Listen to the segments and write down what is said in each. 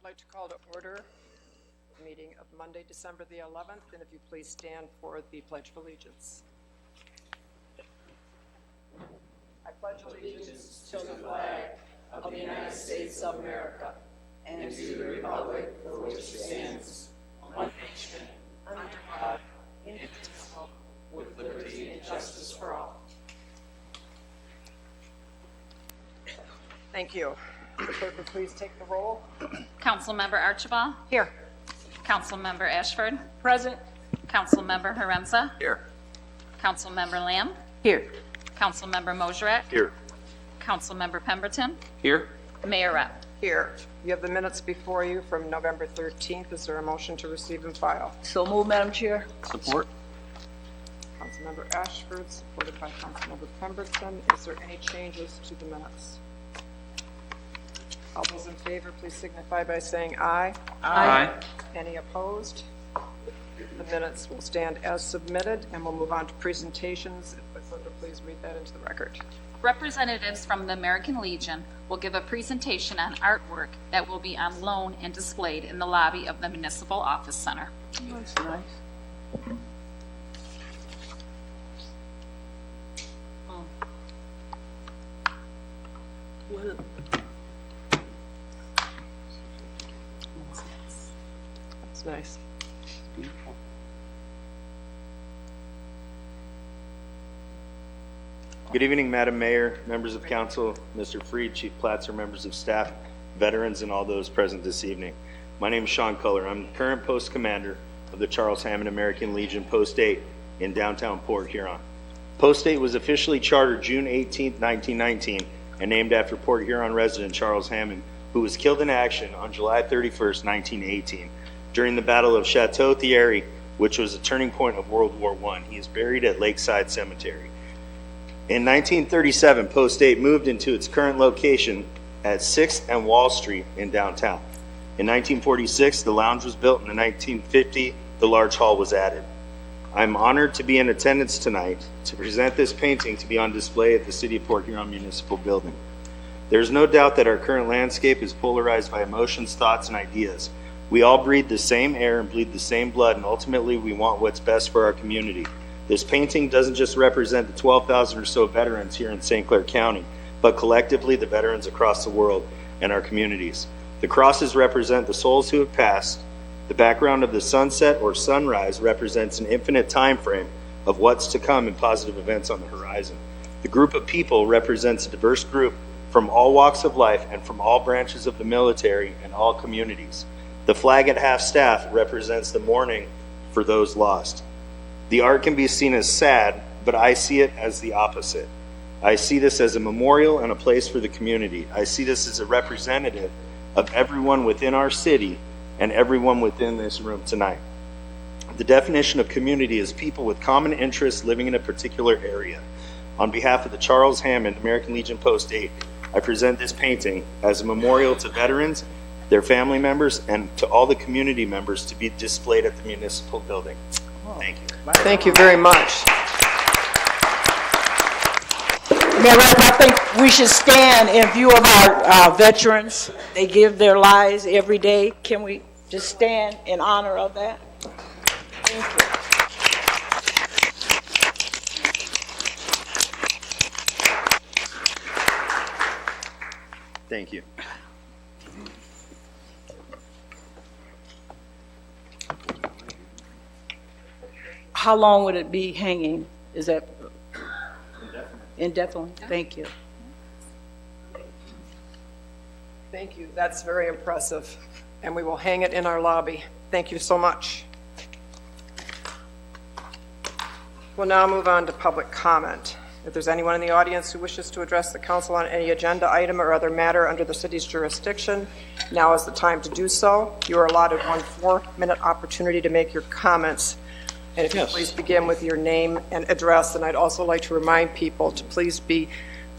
like to call to order the meeting of Monday, December the 11th, and if you please stand for the Pledge of Allegiance. I pledge allegiance to the flag of the United States of America and to the republic for which it stands, one nation, under God, indivisible, with liberty and justice for all. Thank you. The clerk would please take the roll. Councilmember Archibald. Here. Councilmember Ashford. Present. Councilmember Huron. Here. Councilmember Lamb. Here. Councilmember Mosherak. Here. Councilmember Pemberton. Here. Mayor Rep. Here. You have the minutes before you from November 13th. Is there a motion to receive and file? So moved, Madam Chair. Support. Councilmember Ashford, supported by Councilmember Pemberton. Is there any changes to the minutes? All those in favor, please signify by saying aye. Aye. Any opposed? The minutes will stand as submitted, and we'll move on to presentations. If the clerk would please read that into the record. Representatives from the American Legion will give a presentation on artwork that will be on loan and displayed in the lobby of the Municipal Office Center. That's nice. That's nice. Beautiful. Good evening, Madam Mayor, members of council, Mr. Freed, Chief Platzer, members of staff, veterans, and all those present this evening. My name is Sean Culler. I'm the current post commander of the Charles Hammond American Legion Post 8 in downtown Port Huron. Post 8 was officially chartered June 18, 1919, and named after Port Huron resident Charles Hammond, who was killed in action on July 31st, 1918, during the Battle of Chateau Thierry, which was a turning point of World War I. He is buried at Lakeside Cemetery. In 1937, Post 8 moved into its current location at 6th and Wall Street in downtown. In 1946, the lounge was built, and in 1950, the large hall was added. I'm honored to be in attendance tonight to present this painting to be on display at the City of Port Huron Municipal Building. There's no doubt that our current landscape is polarized by emotions, thoughts, and ideas. We all breathe the same air and bleed the same blood, and ultimately we want what's best for our community. This painting doesn't just represent the 12,000 or so veterans here in St. Clair County, but collectively the veterans across the world and our communities. The crosses represent the souls who have passed. The background of the sunset or sunrise represents an infinite time frame of what's to come and positive events on the horizon. The group of people represents a diverse group from all walks of life and from all branches of the military and all communities. The flag at half-staff represents the mourning for those lost. The art can be seen as sad, but I see it as the opposite. I see this as a memorial and a place for the community. I see this as a representative of everyone within our city and everyone within this room tonight. The definition of community is people with common interests living in a particular area. On behalf of the Charles Hammond American Legion Post 8, I present this painting as a memorial to veterans, their family members, and to all the community members to be displayed at the municipal building. Thank you. Thank you very much. Mayor Rep, I think we should stand in view of our veterans. They give their lives every day. Can we just stand in honor of that? Thank you. Thank you. How long would it be hanging? Is that indefinitely? Thank you. Thank you. That's very impressive. And we will hang it in our lobby. Thank you so much. We'll now move on to public comment. If there's anyone in the audience who wishes to address the council on any agenda item or other matter under the city's jurisdiction, now is the time to do so. You are allotted 1 4-minute opportunity to make your comments. And if you please begin with your name and address. And I'd also like to remind people to please be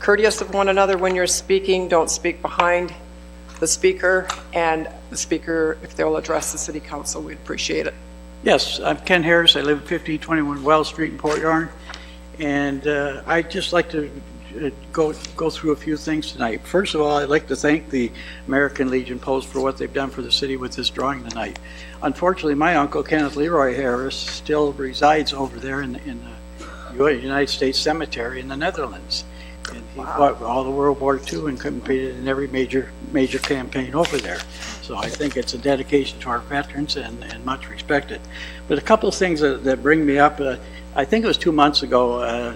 courteous of one another when you're speaking. Don't speak behind the speaker. And the speaker, if they'll address the city council, we'd appreciate it. Yes, I'm Ken Harris. I live at 1521 Wells Street in Port Huron. And I'd just like to go through a few things tonight. First of all, I'd like to thank the American Legion Post for what they've done for the city with this drawing tonight. Unfortunately, my uncle, Kenneth Leroy Harris, still resides over there in the United States Cemetery in the Netherlands. And he fought all the World War II and competed in every major campaign over there. So I think it's a dedication to our veterans and much respected. But a couple of things that bring me up, I think it was 2 months ago,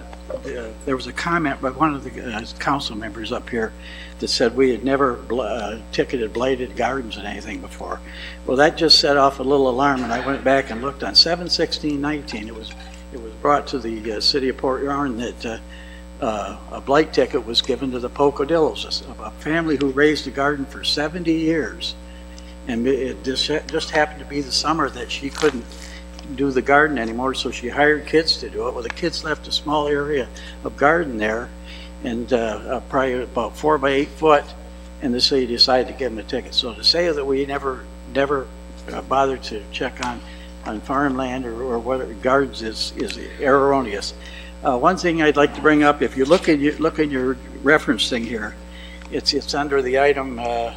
there was a comment by one of the council members up here that said we had never ticketed blighted gardens and anything before. Well, that just set off a little alarm, and I went back and looked on 7/16/19. It was brought to the city of Port Huron that a blight ticket was given to the Pocadillos, a family who raised a garden for 70 years. And it just happened to be the summer that she couldn't do the garden anymore, so she hired kids to do it. Well, the kids left a small area of garden there, and probably about 4 by 8 foot, and the city decided to give them a ticket. So to say that we never bothered to check on farmland or what gardens is erroneous. One thing I'd like to bring up, if you look in your reference thing here, it's under the item, I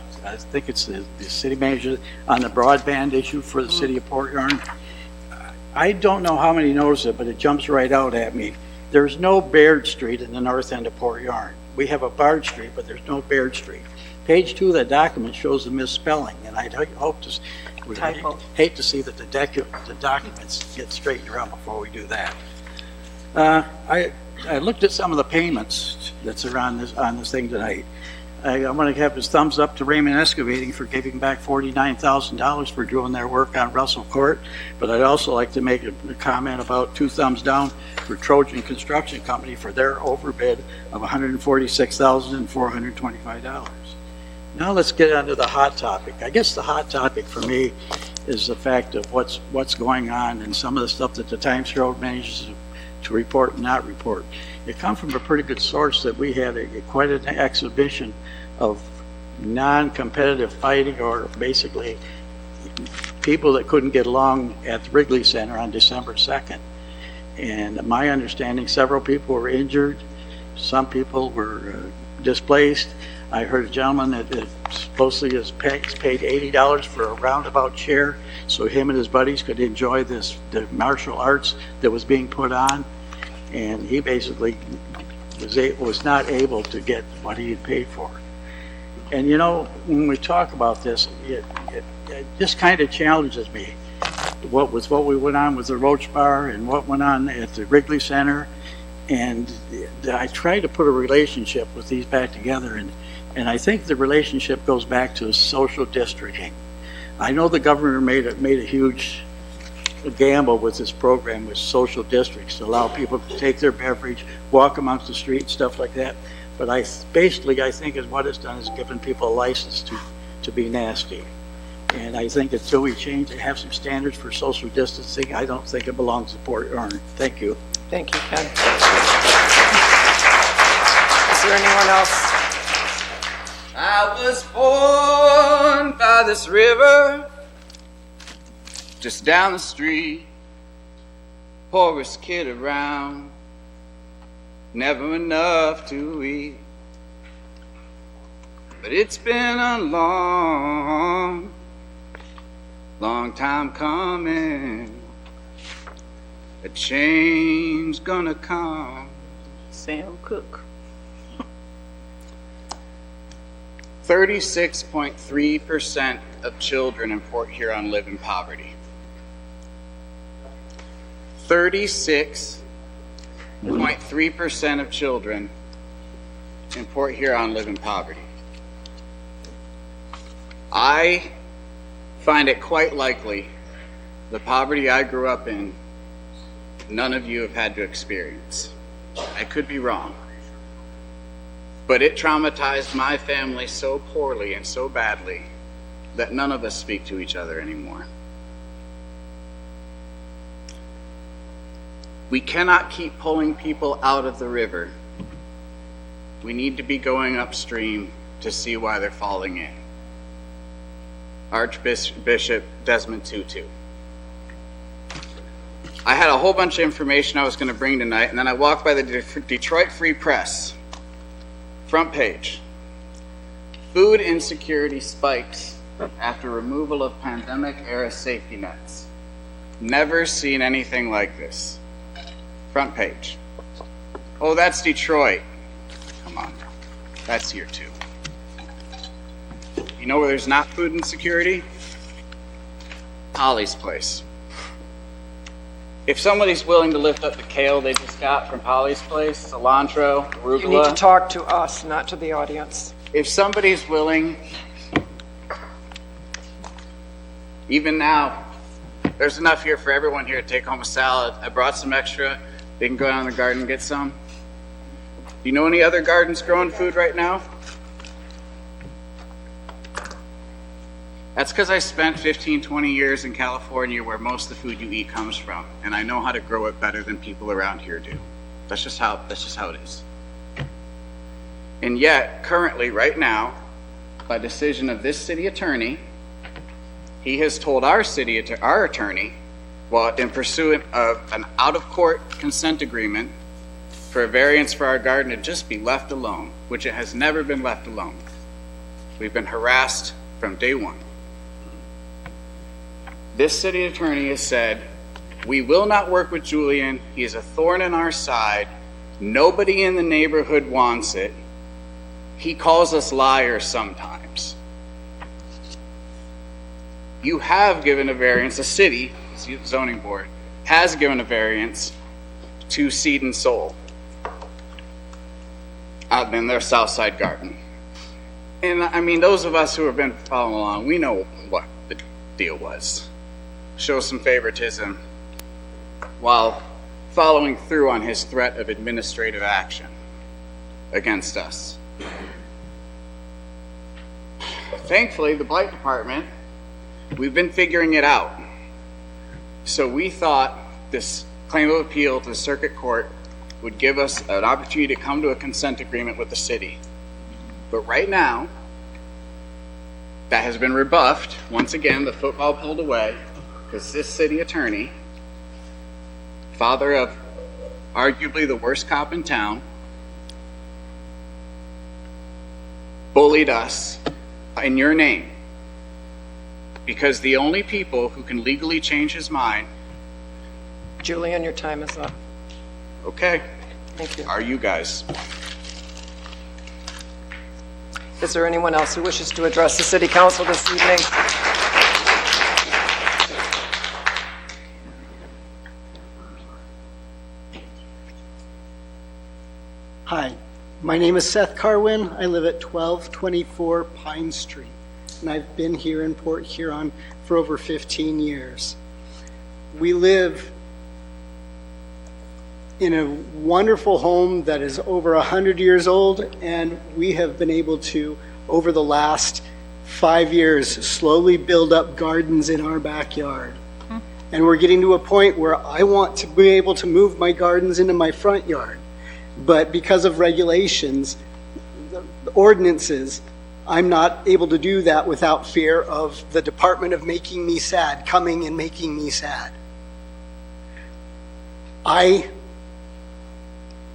think it's the city manager on the broadband issue for the city of Port Huron. I don't know how many knows it, but it jumps right out at me. There's no Baird Street in the north end of Port Huron. We have a Bard Street, but there's no Baird Street. Page 2 of the document shows the misspelling, and I'd hate to see that the documents get straightened around before we do that. I looked at some of the payments that's around on this thing tonight. I'm going to have his thumbs up to Raymond Excavating for giving back $49,000 for doing their work on Russell Court, but I'd also like to make a comment about 2 thumbs down for Trojan Construction Company for their overbid of $146,425. Now let's get onto the hot topic. I guess the hot topic for me is the fact of what's going on and some of the stuff that the Times Herald manages to report and not report. It comes from a pretty good source that we had quite an exhibition of non-competitive fighting, or basically people that couldn't get along at the Wrigley Center on December 2nd. And my understanding, several people were injured, some people were displaced. I heard a gentleman that supposedly is paid $80 for a roundabout chair so him and his buddies could enjoy the martial arts that was being put on. And he basically was not able to get what he had paid for. And you know, when we talk about this, it just kind of challenges me. What we went on with the Roach Bar and what went on at the Wrigley Center. And I try to put a relationship with these back together, and I think the relationship goes back to social districting. I know the governor made a huge gamble with this program with social districts to allow people to take their beverage, walk amongst the street, stuff like that. But I think is what it's done is given people a license to be nasty. And I think until we change and have some standards for social distancing, I don't think it belongs to Port Huron. Thank you. Thank you, Ken. Is there anyone else? I was born by this river, just down the street, poorest kid around, never enough to eat. But it's been a long time coming, a change gonna come. Sam Cooke. 36.3% of children in Port Huron live in poverty. 36.3% of children in Port Huron live in poverty. I find it quite likely the poverty I grew up in, none of you have had to experience. I could be wrong. But it traumatized my family so poorly and so badly that none of us speak to each other anymore. We cannot keep pulling people out of the river. We need to be going upstream to see why they're falling in. Archbishop Desmond Tutu. I had a whole bunch of information I was going to bring tonight, and then I walked by the Detroit Free Press, Front page. Food insecurity spikes after removal of pandemic-era safety nets. Never seen anything like this. Front page. Oh, that's Detroit. Come on. That's here too. You know where there's not food insecurity? Holly's place. If somebody's willing to lift up the kale they just got from Holly's place, cilantro, arugula. You need to talk to us, not to the audience. If somebody's willing, even now, there's enough here for everyone here to take home a salad. I brought some extra. They can go down in the garden and get some. Do you know any other gardens growing food right now? That's because I spent 15, 20 years in California where most of the food you eat comes from, and I know how to grow it better than people around here do. That's just how it is. And yet, currently, right now, by decision of this city attorney, he has told our attorney, well, in pursuant of an out-of-court consent agreement for a variance for our garden to just be left alone, which it has never been left alone. We've been harassed from day one. This city attorney has said, we will not work with Julian. He is a thorn in our side. Nobody in the neighborhood wants it. He calls us liars sometimes. You have given a variance, the city, the zoning board, has given a variance to Seed and Soul out in their south side garden. And I mean, those of us who have been following along, we know what the deal was. Show some favoritism while following through on his threat of administrative action against us. Thankfully, the blight department, we've been figuring it out. So we thought this claim of appeal to the circuit court would give us an opportunity to come to a consent agreement with the city. But right now, that has been rebuffed. Once again, the football pulled away because this city attorney, father of arguably the worst cop in town, bullied us in your name. Because the only people who can legally change his mind. Julian, your time is up. Okay. Thank you. Are you guys? Is there anyone else who wishes to address the city council this evening? Hi, my name is Seth Carwin. I live at 1224 Pine Street, and I've been here in Port Huron for over 15 years. We live in a wonderful home that is over 100 years old, and we have been able to, over the last 5 years, slowly build up gardens in our backyard. And we're getting to a point where I want to be able to move my gardens into my front yard. But because of regulations, the ordinances, I'm not able to do that without fear of the Department of Making Me Sad coming and making me sad. I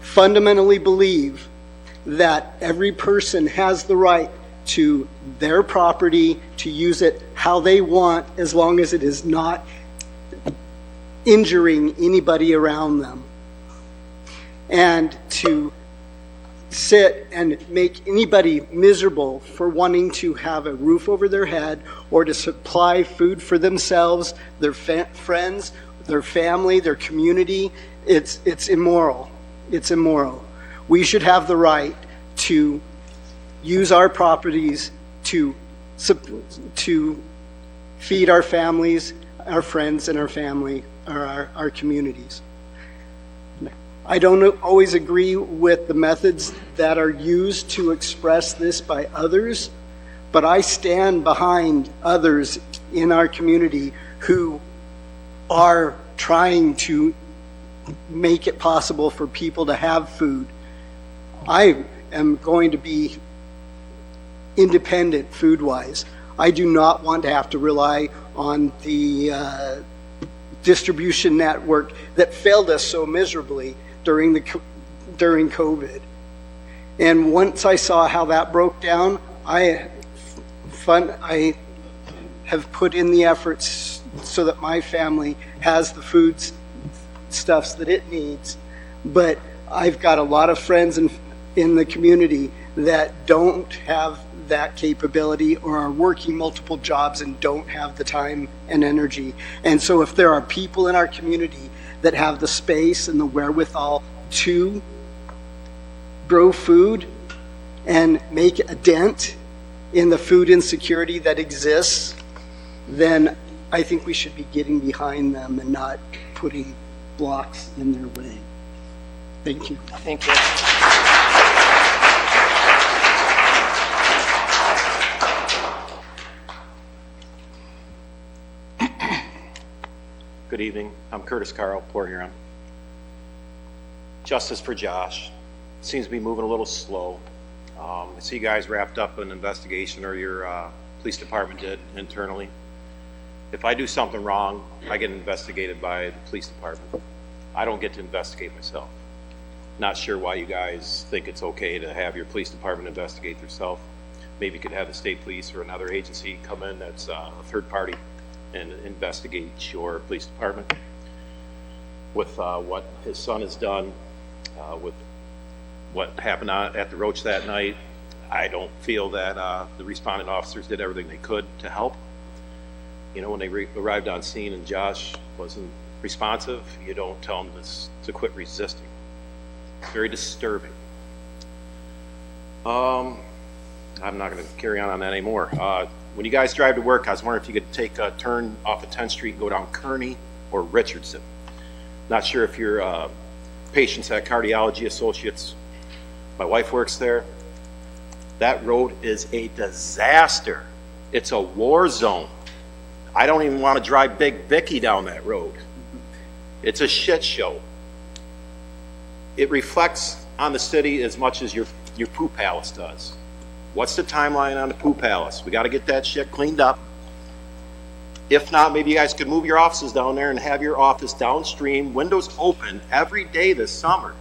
fundamentally believe that every person has the right to their property, to use it how they want, as long as it is not injuring anybody around them. And to sit and make anybody miserable for wanting to have a roof over their head or to supply food for themselves, their friends, their family, their community, it's immoral. It's immoral. We should have the right to use our properties to feed our families, our friends, and our family, or our communities. I don't always agree with the methods that are used to express this by others, but I stand behind others in our community who are trying to make it possible for people to have food. I am going to be independent food-wise. I do not want to have to rely on the distribution network that failed us so miserably during COVID. And once I saw how that broke down, I have put in the efforts so that my family has the food stuffs that it needs. But I've got a lot of friends in the community that don't have that capability or are working multiple jobs and don't have the time and energy. And so if there are people in our community that have the space and the wherewithal to grow food and make a dent in the food insecurity that exists, then I think we should be getting behind them and not putting blocks in their way. Thank you. Thank you. Good evening. I'm Curtis Carl, Port Huron. Justice for Josh. Seems to be moving a little slow. I see you guys wrapped up an investigation, or your police department did internally. If I do something wrong, I get investigated by the police department. I don't get to investigate myself. Not sure why you guys think it's okay to have your police department investigate themselves. Maybe you could have the state police or another agency come in that's a third party and investigate your police department with what his son has done, with what happened at the Roach that night. I don't feel that the responding officers did everything they could to help. You know, when they arrived on scene and Josh wasn't responsive, you don't tell him to quit resisting. It's very disturbing. I'm not going to carry on that anymore. When you guys drive to work, I was wondering if you could take a turn off of 10th Street and go down Kearney or Richardson. Not sure if your patients at Cardiology Associates, my wife works there. That road is a disaster. It's a war zone. I don't even want to drive Big Vicky down that road. It's a shit show. It reflects on the city as much as your poop palace does. What's the timeline on the poop palace? We got to get that shit cleaned up. If not, maybe you guys could move your offices down there and have your office downstream, windows open every day this summer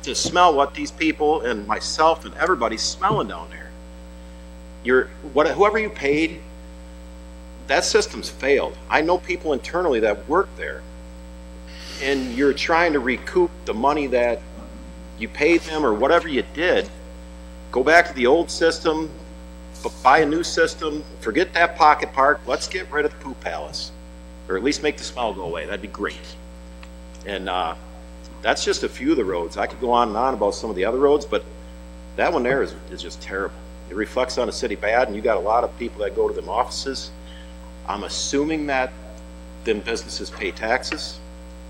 to smell what these people and myself and everybody's smelling down there. Whoever you paid, that system's failed. I know people internally that work there, and you're trying to recoup the money that you paid them or whatever you did. Go back to the old system, buy a new system, forget that pocket park, let's get rid of the poop palace. Or at least make the smell go away, that'd be great. And that's just a few of the roads. I could go on and on about some of the other roads, but that one there is just terrible. It reflects on the city bad, and you got a lot of people that go to them offices. I'm assuming that them businesses pay taxes,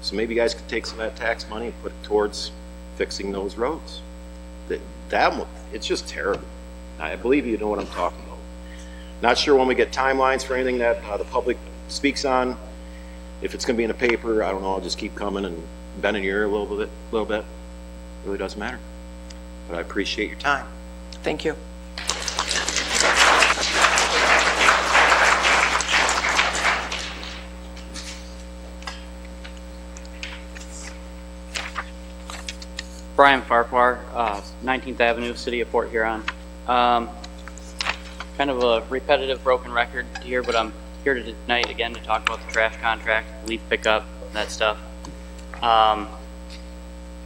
so maybe you guys could take some of that tax money and put it towards fixing those roads. That one, it's just terrible. I believe you know what I'm talking about. Not sure when we get timelines for anything that the public speaks on. If it's going to be in a paper, I don't know. I'll just keep coming and bending your ear a little bit. It really doesn't matter. But I appreciate your time. Thank you. Brian Farr, 19th Avenue, City of Port Huron. Kind of a repetitive, broken record here, but I'm here tonight again to talk about the trash contract, leaf pickup, that stuff.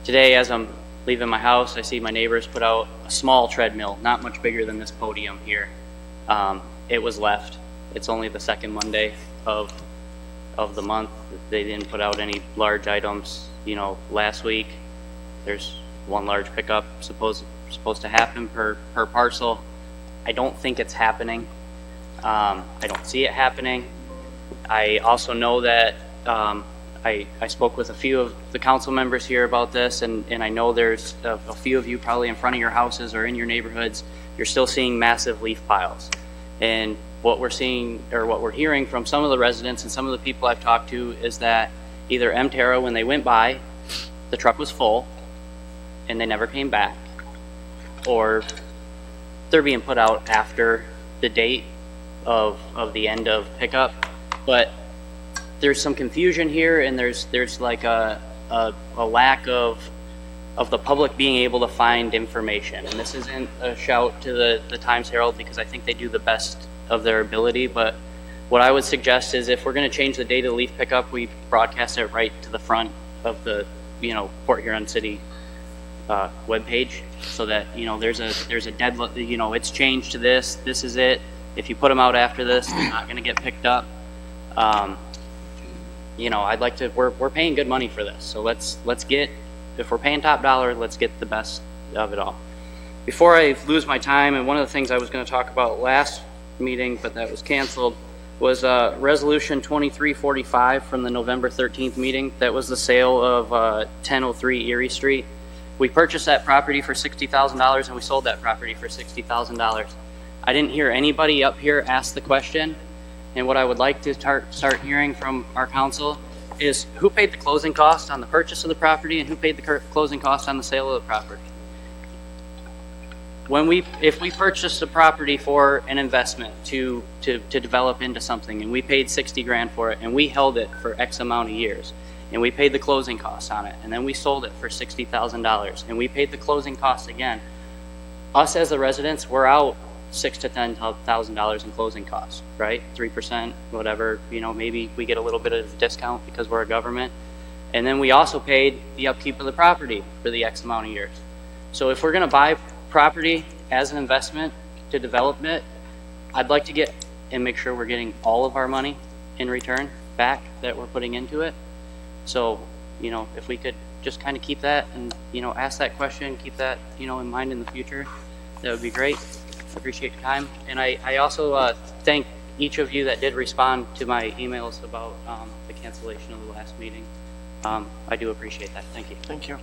Today, as I'm leaving my house, I see my neighbors put out a small treadmill, not much bigger than this podium here. It was left. It's only the second Monday of the month. They didn't put out any large items. You know, last week, there's one large pickup supposed to happen per parcel. I don't think it's happening. I don't see it happening. I also know that I spoke with a few of the council members here about this, and I know there's a few of you probably in front of your houses or in your neighborhoods, you're still seeing massive leaf piles. And what we're seeing, or what we're hearing from some of the residents and some of the people I've talked to, is that either M-Terra, when they went by, the truck was full and they never came back, or they're being put out after the date of the end of pickup. But there's some confusion here, and there's like a lack of of the public being able to find information. And this isn't a shout to the Times Herald, because I think they do the best of their ability, but what I would suggest is if we're going to change the date of leaf pickup, we broadcast it right to the front of the, Port Huron City webpage, so that, there's a deadline, it's changed to this is it. If you put them out after this, they're not going to get picked up. I'd like to, we're paying good money for this, so let's get, if we're paying top dollar, let's get the best of it all. Before I lose my time, and one of the things I was going to talk about last meeting, but that was canceled, was Resolution 2345 from the November 13th meeting. That was the sale of 1003 Erie Street. We purchased that property for $60,000, and we sold that property for $60,000. I didn't hear anybody up here ask the question, and what I would like to start hearing from our council is who paid the closing cost on the purchase of the property and who paid the closing cost on the sale of the property. If we purchased a property for an investment to develop into something, and we paid 60 grand for it, and we held it for X amount of years, and we paid the closing costs on it, and then we sold it for $60,000, and we paid the closing costs again, us as the residents, we're out $6,000 to $10,000 in closing costs, right? 3%, whatever, maybe we get a little bit of a discount because we're a government. And then we also paid the upkeep of the property for the X amount of years. So if we're going to buy property as an investment to develop it, I'd like to get and make sure we're getting all of our money in return back that we're putting into it. So, if we could just kind of keep that and, ask that question, keep that, in mind in the future, that would be great. I appreciate your time. And I also thank each of you that did respond to my emails about the cancellation of the last meeting. I do appreciate that. Thank you. Thank you.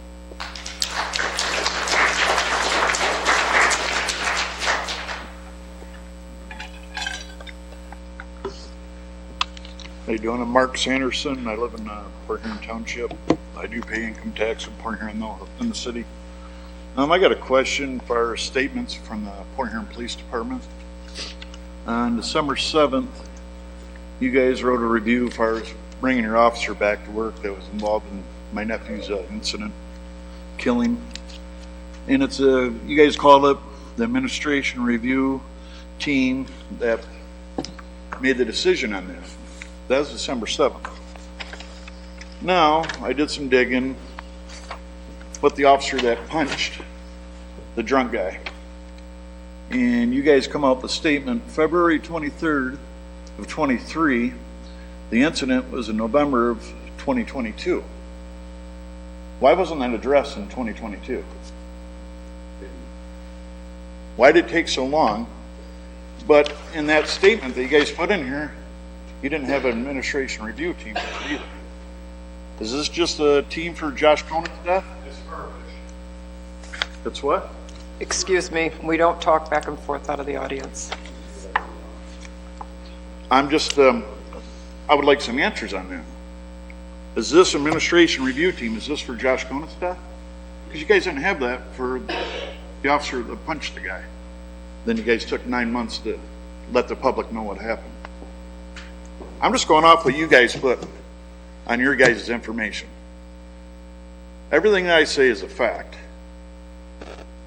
How you doing? I'm Mark Sanderson. I live in Port Huron Township. I do pay income tax in Port Huron, though, in the city. I got a question for statements from the Port Huron Police Department. On December 7th, you guys wrote a review as far as bringing your officer back to work that was involved in my nephew's incident, killing. And it's you guys called up the administration review team that made the decision on this. That was December 7th. Now, I did some digging with the officer that punched the drunk guy. And you guys come out with a statement, February 23rd of 23. The incident was in November of 2022. Why wasn't that addressed in 2022? Why did it take so long? But in that statement that you guys put in here, you didn't have an administration review team either. Is this just a team for Josh Conan's death? That's what? Excuse me, we don't talk back and forth out of the audience. I'm just, I would like some answers on that. Is this administration review team, is this for Josh Conan's death? Because you guys didn't have that for the officer that punched the guy. Then you guys took 9 months to let the public know what happened. I'm just going off what you guys put on your guys' information. Everything that I say is a fact.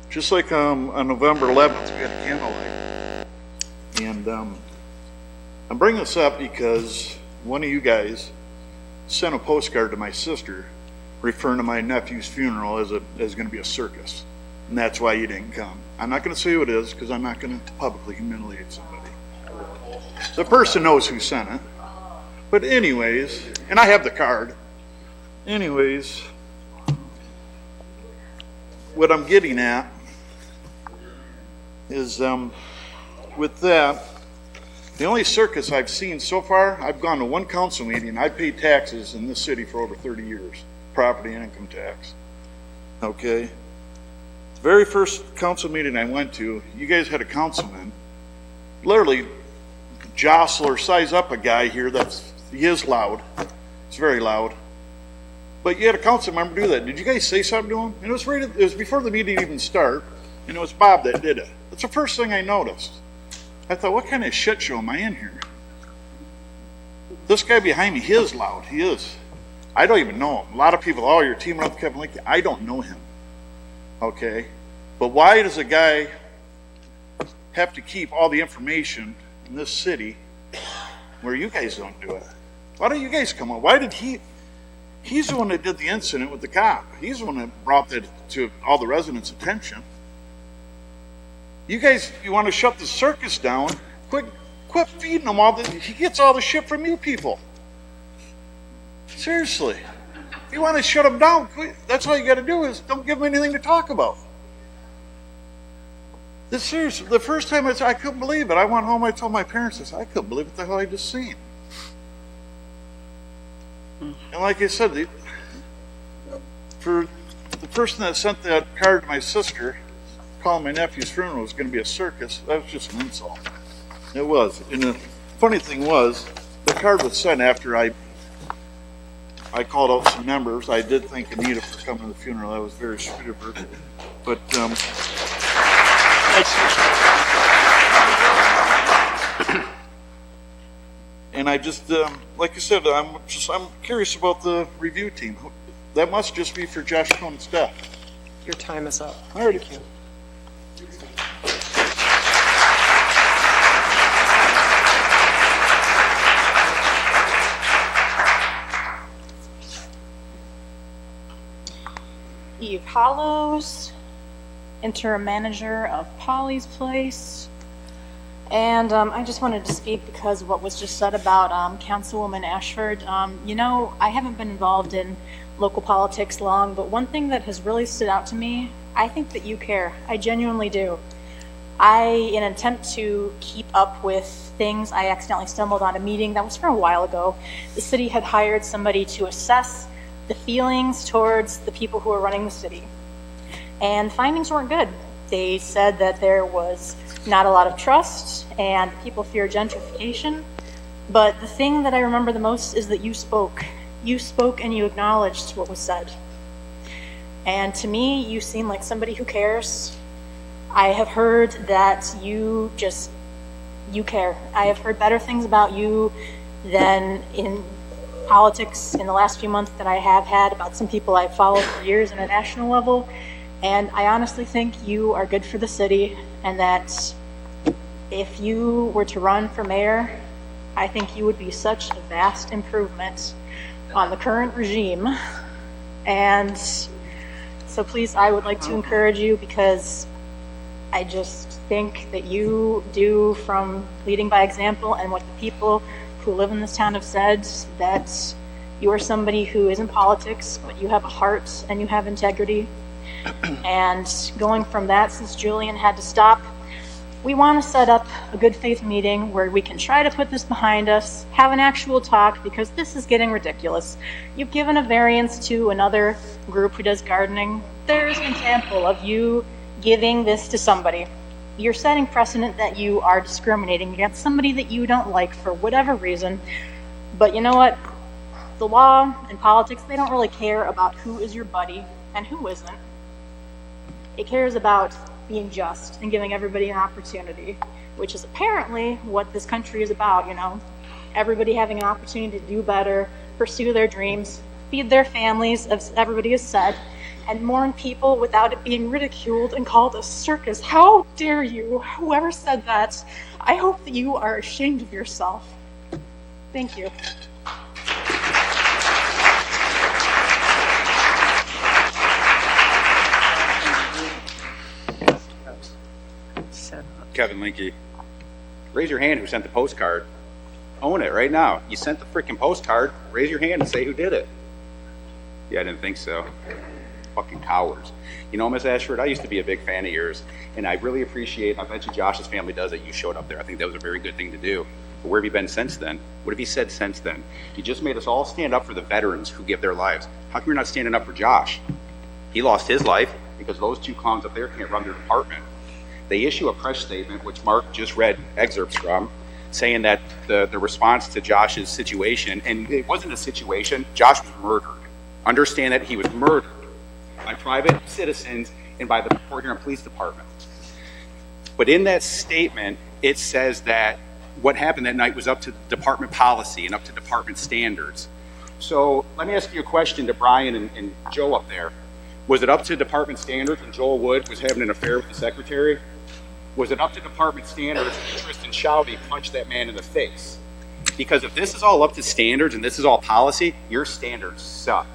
Just like on November 11th, we had a candlelight. And I'm bringing this up because one of you guys sent a postcard to my sister referring to my nephew's funeral as going to be a circus. And that's why you didn't come. I'm not going to say who it is because I'm not going to publicly humiliate somebody. The person knows who sent it. But anyways, and I have the card. Anyways, what I'm getting at is with that, the only circus I've seen so far, I've gone to one council meeting. I paid taxes in this city for over 30 years, property and income tax. Okay? The very first council meeting I went to, you guys had a councilman literally jostle or size up a guy here he is loud. It's very loud. But you had a council member do that. Did you guys say something to him? And it was before the meeting even started, and it was Bob that did it. That's the first thing I noticed. I thought, what kind of shit show am I in here? This guy behind me, he is loud. He is. I don't even know him. A lot of people, oh, you're teaming up with Kevin Lincoln. I don't know him. okay? But why does a guy have to keep all the information in this city where you guys don't do it? Why don't you guys come on? Why did he's the one that did the incident with the cop. He's the one that brought that to all the residents' attention. You guys, you want to shut the circus down, quit feeding him all the, he gets all the shit from you people. Seriously. If you want to shut him down, that's all you got to do is don't give him anything to talk about. This seriously, the first time I couldn't believe it. I went home, I told my parents, I said, I couldn't believe what the hell I just seen. And like I said, for the person that sent that card to my sister, calling my nephew's funeral was going to be a circus, that was just an insult. It was. And the funny thing was, the card was sent after I called out some members. I did thank Anita for coming to the funeral. That was very sweet of her. But and I just, like I said, I'm curious about the review team. That must just be for Josh Cohen's death. Your time is up. Alrighty. Eve Hollows, interim manager of Polly's Place. And I just wanted to speak because of what was just said about Councilwoman Ashford. You know, I haven't been involved in local politics long, but one thing that has really stood out to me, I think that you care. I genuinely do. In an attempt to keep up with things, I accidentally stumbled on a meeting that was from a while ago. The city had hired somebody to assess the feelings towards the people who are running the city. And the findings weren't good. They said that there was not a lot of trust and people fear gentrification. But the thing that I remember the most is that you spoke. You spoke and you acknowledged what was said. And to me, you seem like somebody who cares. I have heard that you care. I have heard better things about you than in politics in the last few months that I have had about some people I've followed for years at a national level. And I honestly think you are good for the city, and that if you were to run for mayor, I think you would be such a vast improvement on the current regime. And so please, I would like to encourage you, because I just think that you do, from leading by example and what the people who live in this town have said, that you are somebody who is in politics, but you have a heart and you have integrity. And going from that, since Julian had to stop, we want to set up a good faith meeting where we can try to put this behind us, have an actual talk, because this is getting ridiculous. You've given a variance to another group who does gardening. There's an example of you giving this to somebody. You're setting precedent that you are discriminating against somebody that you don't like for whatever reason. But you know what? The law and politics, they don't really care about who is your buddy and who isn't. It cares about being just and giving everybody an opportunity, which is apparently what this country is about, you know. Everybody having an opportunity to do better, pursue their dreams, feed their families, as everybody has said, and mourn people without it being ridiculed and called a circus. How dare you? Whoever said that, I hope that you are ashamed of yourself. Thank you. Kevin Linke, raise your hand who sent the postcard. Own it right now. You sent the freaking postcard. Raise your hand and say who did it. Yeah, I didn't think so. Fucking cowards. You know, Miss Ashford, I used to be a big fan of yours, and I really appreciate, I bet you Josh's family does it, you showed up there. I think that was a very good thing to do. But where have you been since then? What have you said since then? You just made us all stand up for the veterans who give their lives. How come you're not standing up for Josh? He lost his life because those two clowns up there can't run their department. They issue a press statement, which Mark just read excerpts from, saying that the response to Josh's situation, and it wasn't a situation, Josh was murdered. Understand that he was murdered by private citizens and by the Fort Huron Police Department. But in that statement, it says that what happened that night was up to department policy and up to department standards. So let me ask you a question to Brian and Joe up there. Was it up to department standards when Joel Wood was having an affair with the secretary? Was it up to department standards when Tristan Shouty punched that man in the face? Because if this is all up to standards and this is all policy, your standards suck.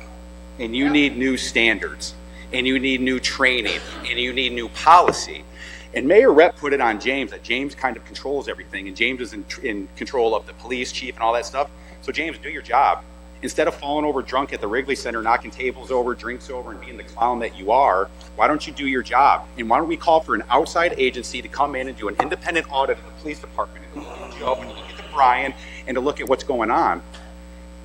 And you need new standards. And you need new training. And you need new policy. And Mayor Rep put it on James, that James kind of controls everything. And James is in control of the police chief and all that stuff. So James, do your job. Instead of falling over drunk at the Wrigley Center, knocking tables over, drinks over, and being the clown that you are, why don't you do your job? And why don't we call for an outside agency to come in and do an independent audit of the police department, and to look at Joe, and to look at Brian, and to look at what's going on?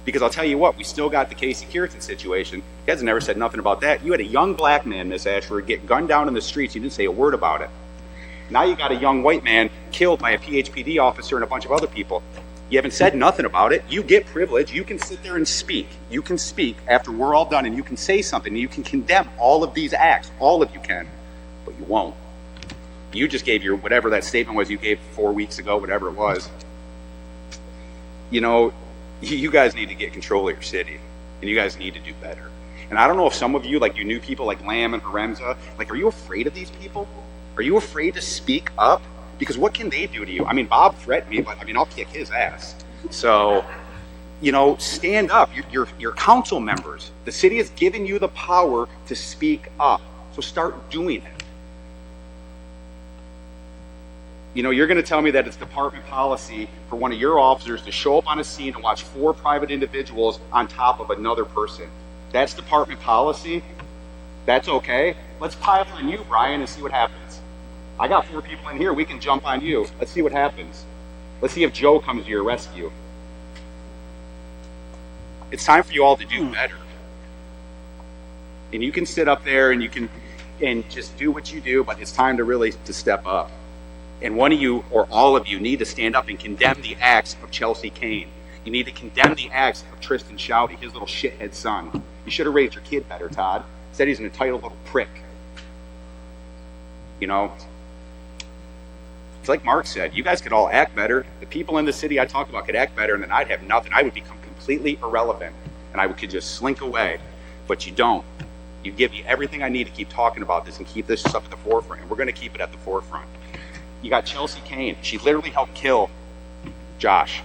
Because I'll tell you what, we still got the Casey Kierton situation. You guys have never said nothing about that. You had a young black man, Miss Ashford, get gunned down in the streets. You didn't say a word about it. Now you got a young white man killed by a PHPD officer and a bunch of other people. You haven't said nothing about it. You get privilege. You can sit there and speak. You can speak after we're all done, and you can say something. And you can condemn all of these acts. All of you can. But you won't. You just gave your, whatever that statement was you gave 4 weeks ago, whatever it was. You know, you guys need to get control of your city. And you guys need to do better. And I don't know if some of you, like you new people like Lamb and Haremza, like, are you afraid of these people? Are you afraid to speak up? Because what can they do to you? I mean, Bob threatened me, but I mean, I'll kick his ass. So, you know, stand up. You're council members. The city has given you the power to speak up. So start doing it. You know, you're going to tell me that it's department policy for one of your officers to show up on a scene and watch 4 private individuals on top of another person. That's department policy. That's okay. Let's pile on you, Brian, and see what happens. I got 4 people in here. We can jump on you. Let's see what happens. Let's see if Joe comes to your rescue. It's time for you all to do better. And you can sit up there and you can just do what you do, but it's time to really to step up. And one of you or all of you need to stand up and condemn the acts of Chelsea Kane. You need to condemn the acts of Tristan Shouty, his little shithead son. You should have raised your kid better, Todd. Said he's an entitled little prick. You know, it's like Mark said, you guys could all act better. The people in the city I talk about could act better, and then I'd have nothing. I would become completely irrelevant, and I could just slink away. But you don't. You give me everything I need to keep talking about this and keep this up at the forefront, and we're going to keep it at the forefront. You got Chelsea Kane. She literally helped kill Josh.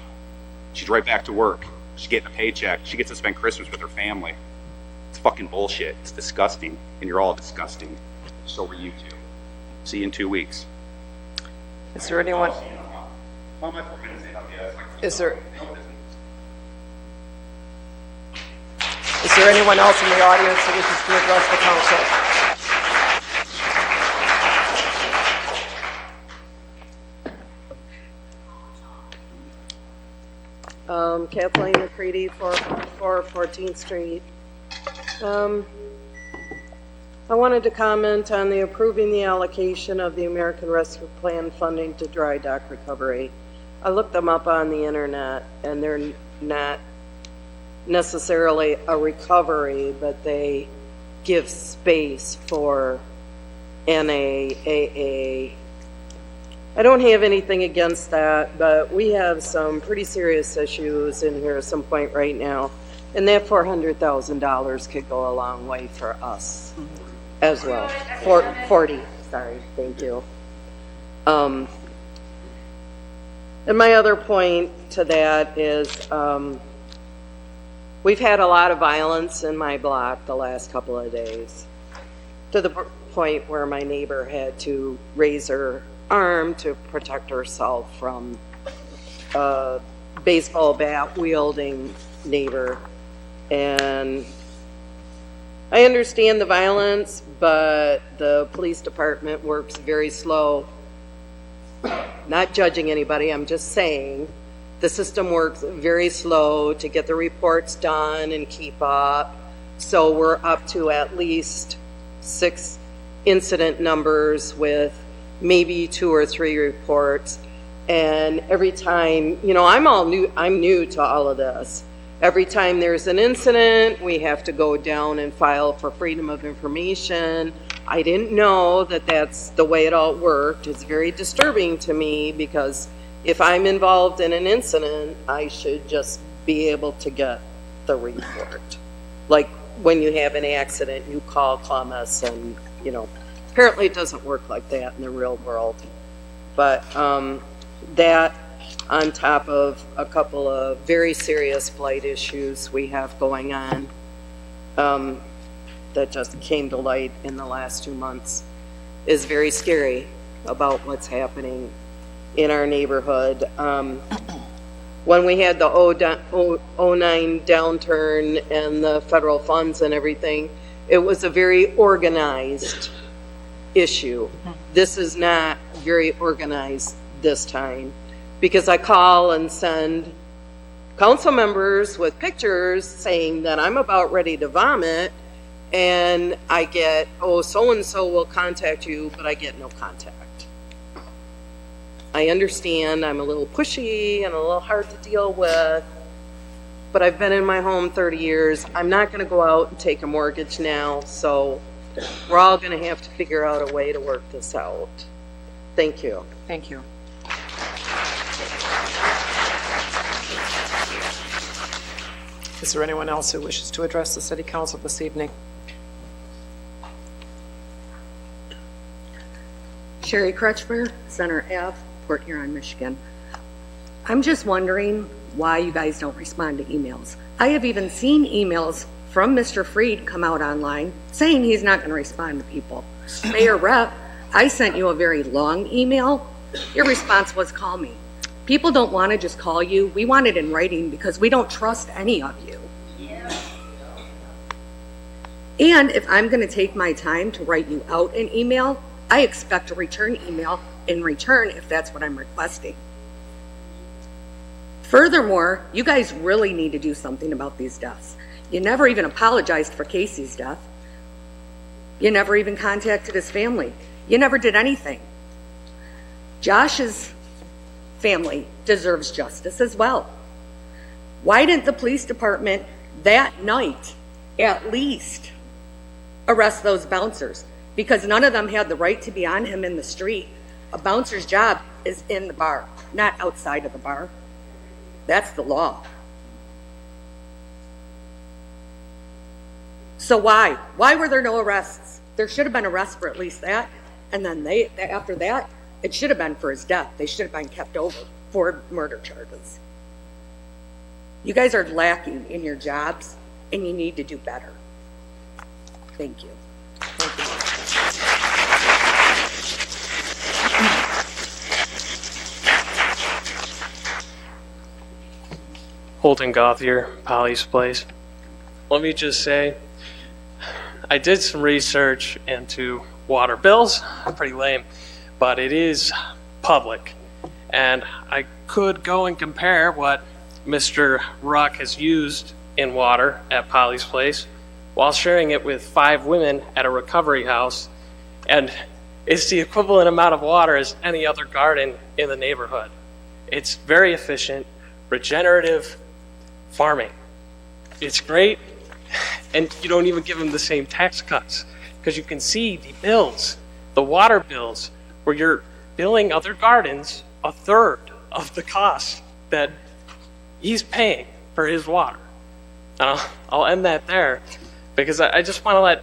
She's right back to work. She's getting a paycheck. She gets to spend Christmas with her family. It's fucking bullshit. It's disgusting, and you're all disgusting. So are you two. See you in 2 weeks. Is there anyone? Is there anyone else in the audience who wishes to address the council? Kathleen McCready, 4 14th Street. I wanted to comment on the approving the allocation of the American Rescue Plan funding to dry dock recovery. I looked them up on the internet, and they're not necessarily a recovery, but they give space for NAAA. I don't have anything against that, but we have some pretty serious issues in here at some point right now, and that $400,000 could go a long way for us as well. 40, sorry, thank you. And my other point to that is we've had a lot of violence in my block the last couple of days, to the point where my neighbor had to raise her arm to protect herself from a baseball bat wielding neighbor. And I understand the violence, but the police department works very slow. Not judging anybody, I'm just saying the system works very slow to get the reports done and keep up. So we're up to at least 6 incident numbers with maybe 2 or 3 reports. And every time, you know, I'm new to all of this. Every time there's an incident, we have to go down and file for freedom of information. I didn't know that that's the way it all worked. It's very disturbing to me, because if I'm involved in an incident, I should just be able to get the report. Like when you have an accident, you call us, and, you know, apparently it doesn't work like that in the real world. But that, on top of a couple of very serious flight issues we have going on, that just came to light in the last 2 months, is very scary about what's happening in our neighborhood. When we had the 09 downturn and the federal funds and everything, it was a very organized issue. This is not very organized this time, because I call and send council members with pictures saying that I'm about ready to vomit, and I get, oh, so-and-so will contact you, but I get no contact. I understand I'm a little pushy and a little hard to deal with, but I've been in my home 30 years. I'm not going to go out and take a mortgage now, so we're all going to have to figure out a way to work this out. Thank you. Thank you. Is there anyone else who wishes to address the City Council this evening? Sherry Crutchmer, Center Ave, Port Huron, Michigan. I'm just wondering why you guys don't respond to emails. I have even seen emails from Mr. Freed come out online saying he's not going to respond to people. Mayor Rep, I sent you a very long email. Your response was call me. People don't want to just call you. We want it in writing because we don't trust any of you. And if I'm going to take my time to write you out an email, I expect a return email in return if that's what I'm requesting. Furthermore, you guys really need to do something about these deaths. You never even apologized for Casey's death. You never even contacted his family. You never did anything. Josh's family deserves justice as well. Why didn't the police department that night at least arrest those bouncers? Because none of them had the right to be on him in the street. A bouncer's job is in the bar, not outside of the bar. That's the law. So why? Why were there no arrests? There should have been arrests for at least that. And then after that, it should have been for his death. They should have been kept over for murder charges. You guys are lacking in your jobs, and you need to do better. Thank you. Holden Gothier, Polly's Place. Let me just say, I did some research into water bills. Pretty lame, but it is public. And I could go and compare what Mr. Ruck has used in water at Polly's Place while sharing it with 5 women at a recovery house. And it's the equivalent amount of water as any other garden in the neighborhood. It's very efficient, regenerative farming. It's great, and you don't even give them the same tax cuts because you can see the bills, the water bills, where you're billing other gardens a third of the cost that he's paying for his water. And I'll end that there because I just want to let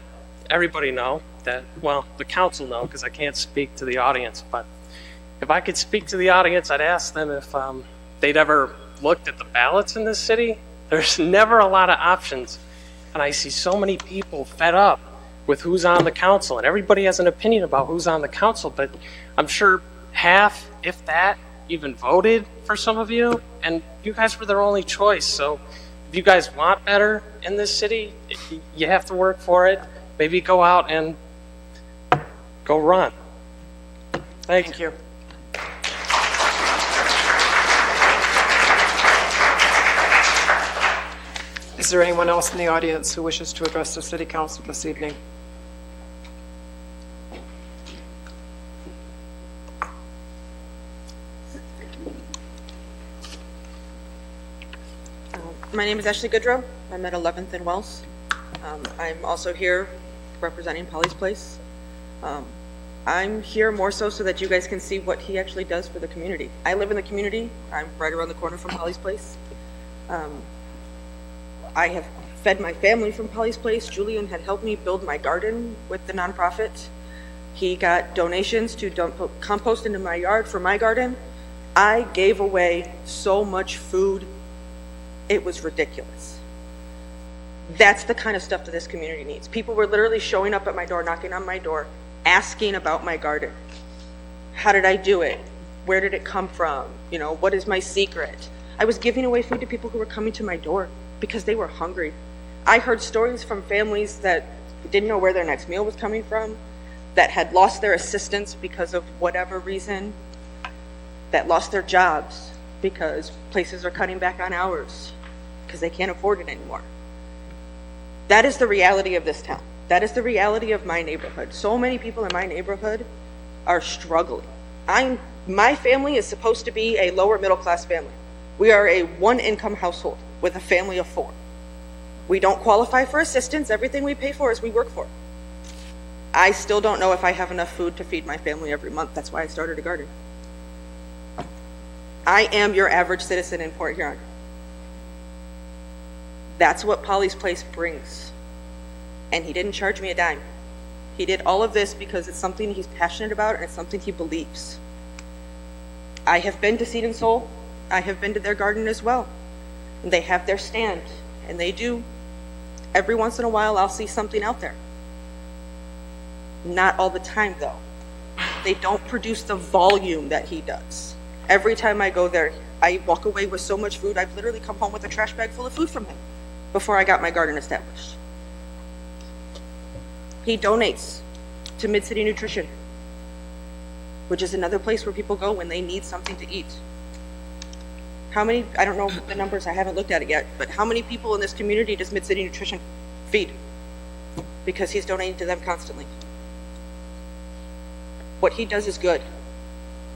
everybody know that, well, the council know because I can't speak to the audience, but if I could speak to the audience, I'd ask them if they'd ever looked at the ballots in this city. There's never a lot of options, and I see so many people fed up with who's on the council, and everybody has an opinion about who's on the council, but I'm sure half, if that, even voted for some of you, and you guys were their only choice. So if you guys want better in this city, you have to work for it. Maybe go out and go run. Thank you. Is there anyone else in the audience who wishes to address the City Council this evening? My name is Ashley Goodrow. I'm at 11th and Wells. I'm also here representing Polly's Place. I'm here more so that you guys can see what he actually does for the community. I live in the community. I'm right around the corner from Polly's Place. I have fed my family from Polly's Place. Julian had helped me build my garden with the nonprofit. He got donations to dump compost into my yard for my garden. I gave away so much food, it was ridiculous. That's the kind of stuff that this community needs. People were literally showing up at my door, knocking on my door, asking about my garden. How did I do it? Where did it come from? You know, what is my secret? I was giving away food to people who were coming to my door because they were hungry. I heard stories from families that didn't know where their next meal was coming from, that had lost their assistance because of whatever reason, that lost their jobs because places are cutting back on hours because they can't afford it anymore. That is the reality of this town. That is the reality of my neighborhood. So many people in my neighborhood are struggling. My family is supposed to be a lower middle class family. We are a one-income household with a family of 4. We don't qualify for assistance. Everything we pay for is we work for. I still don't know if I have enough food to feed my family every month. That's why I started a garden. I am your average citizen in Port Huron. That's what Polly's Place brings. And he didn't charge me a dime. He did all of this because it's something he's passionate about and it's something he believes. I have been to Seed and Soul. I have been to their garden as well. And they have their stand. And they do. Every once in a while, I'll see something out there. Not all the time, though. They don't produce the volume that he does. Every time I go there, I walk away with so much food. I've literally come home with a trash bag full of food from him before I got my garden established. He donates to Mid-City Nutrition, which is another place where people go when they need something to eat. How many, I don't know the numbers, I haven't looked at it yet, but how many people in this community does Mid-City Nutrition feed? Because he's donating to them constantly. What he does is good.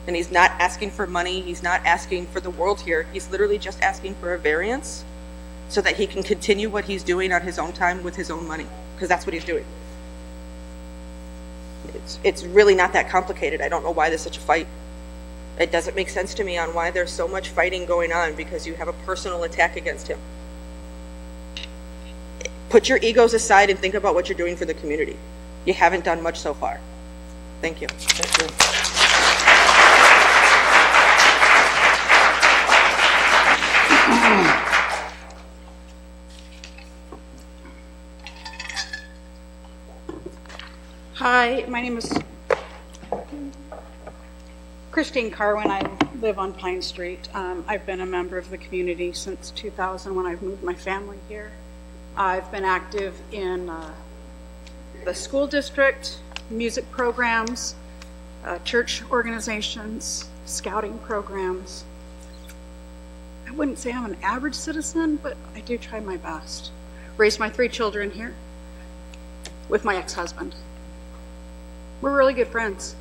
And he's not asking for money, he's not asking for the world here, he's literally just asking for a variance so that he can continue what he's doing on his own time with his own money, because that's what he's doing. It's really not that complicated. I don't know why there's such a fight. It doesn't make sense to me on why there's so much fighting going on because you have a personal attack against him. Put your egos aside and think about what you're doing for the community. You haven't done much so far. Thank you. Thank you. Hi, my name is Christine Carwin. I live on Pine Street. I've been a member of the community since 2000 when I've moved my family here. I've been active in the school district, music programs, church organizations, scouting programs. I wouldn't say I'm an average citizen, but I do try my best. Raised my 3 children here with my ex-husband. We're really good friends.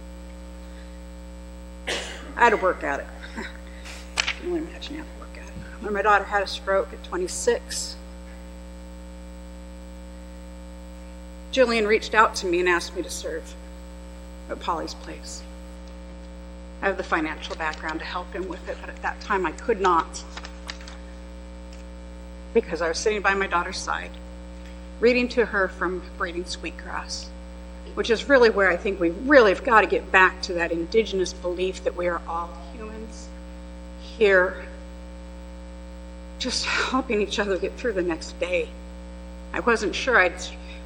I had to work at it. I can only imagine you have to work at it. When my daughter had a stroke at 26, Julian reached out to me and asked me to serve at Polly's Place. I have the financial background to help him with it, but at that time I could not because I was sitting by my daughter's side, reading to her from Breeding Sweetgrass, which is really where I think we really have got to get back to that indigenous belief that we are all humans here, just helping each other get through the next day. I wasn't sure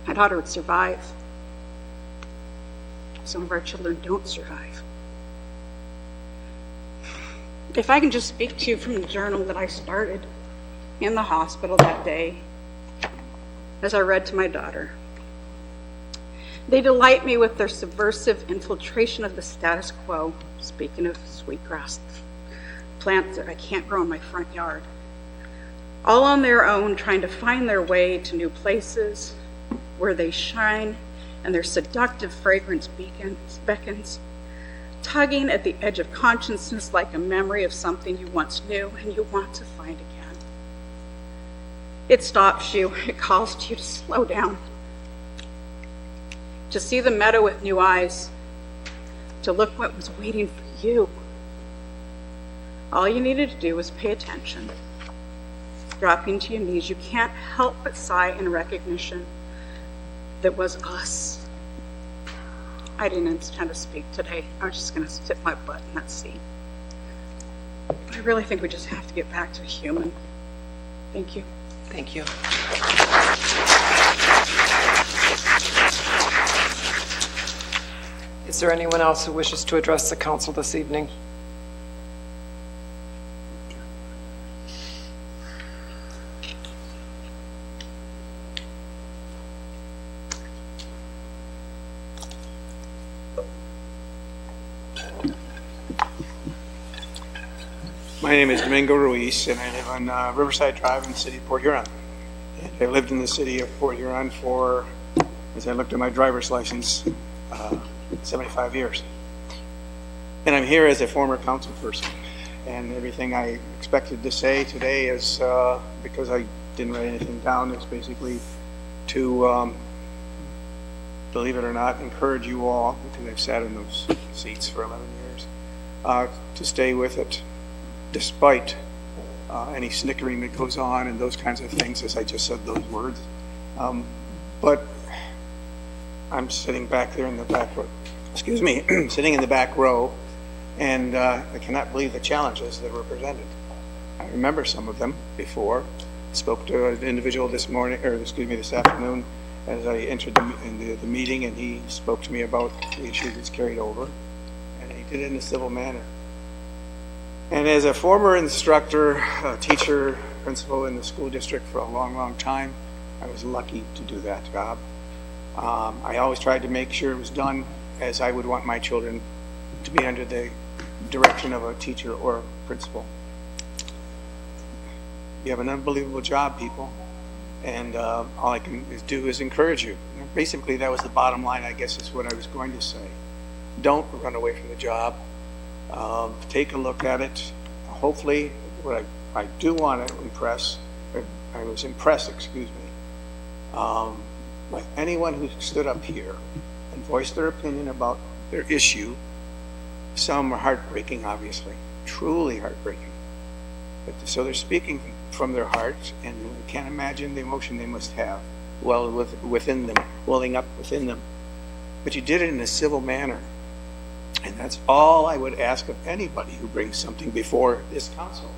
my daughter would survive. Some of our children don't survive. If I can just speak to you from the journal that I started in the hospital that day, as I read to my daughter. They delight me with their subversive infiltration of the status quo. Speaking of sweetgrass, plants that I can't grow in my front yard. All on their own, trying to find their way to new places where they shine and their seductive fragrance beckons, tugging at the edge of consciousness like a memory of something you once knew and you want to find again. It stops you, it calls to you to slow down, to see the meadow with new eyes, to look what was waiting for you. All you needed to do was pay attention. dropping to your knees, you can't help but sigh in recognition that was us. I didn't intend to speak today. I was just going to sit my butt in that seat. But I really think we just have to get back to human. Thank you. Thank you. Is there anyone else who wishes to address the council this evening? My name is Domingo Ruiz, and I live on Riverside Drive in the city of Port Huron. And I lived in the city of Port Huron for, as I looked at my driver's license, 75 years. And I'm here as a former council person. And everything I expected to say today is, because I didn't write anything down, is basically to, believe it or not, encourage you all, because I've sat in those seats for 11 years, to stay with it, despite any snickering that goes on and those kinds of things, as I just said those words. But I'm sitting back there in the back row, excuse me, sitting in the back row, and I cannot believe the challenges that were presented. I remember some of them before. I spoke to an individual this morning, or excuse me, this afternoon, as I entered the meeting, and he spoke to me about the issue that's carried over, and he did it in a civil manner. And as a former instructor, teacher, principal in the school district for a long, long time, I was lucky to do that job. I always tried to make sure it was done as I would want my children to be under the direction of a teacher or principal. You have an unbelievable job, people, and all I can do is encourage you. Basically, that was the bottom line, I guess, is what I was going to say. Don't run away from the job. Take a look at it. Hopefully, what I do want to impress, I was impressed, excuse me, with anyone who stood up here and voiced their opinion about their issue. Some are heartbreaking, obviously, truly heartbreaking. But so they're speaking from their hearts, and you can't imagine the emotion they must have within them, welling up within them. But you did it in a civil manner. And that's all I would ask of anybody who brings something before this council.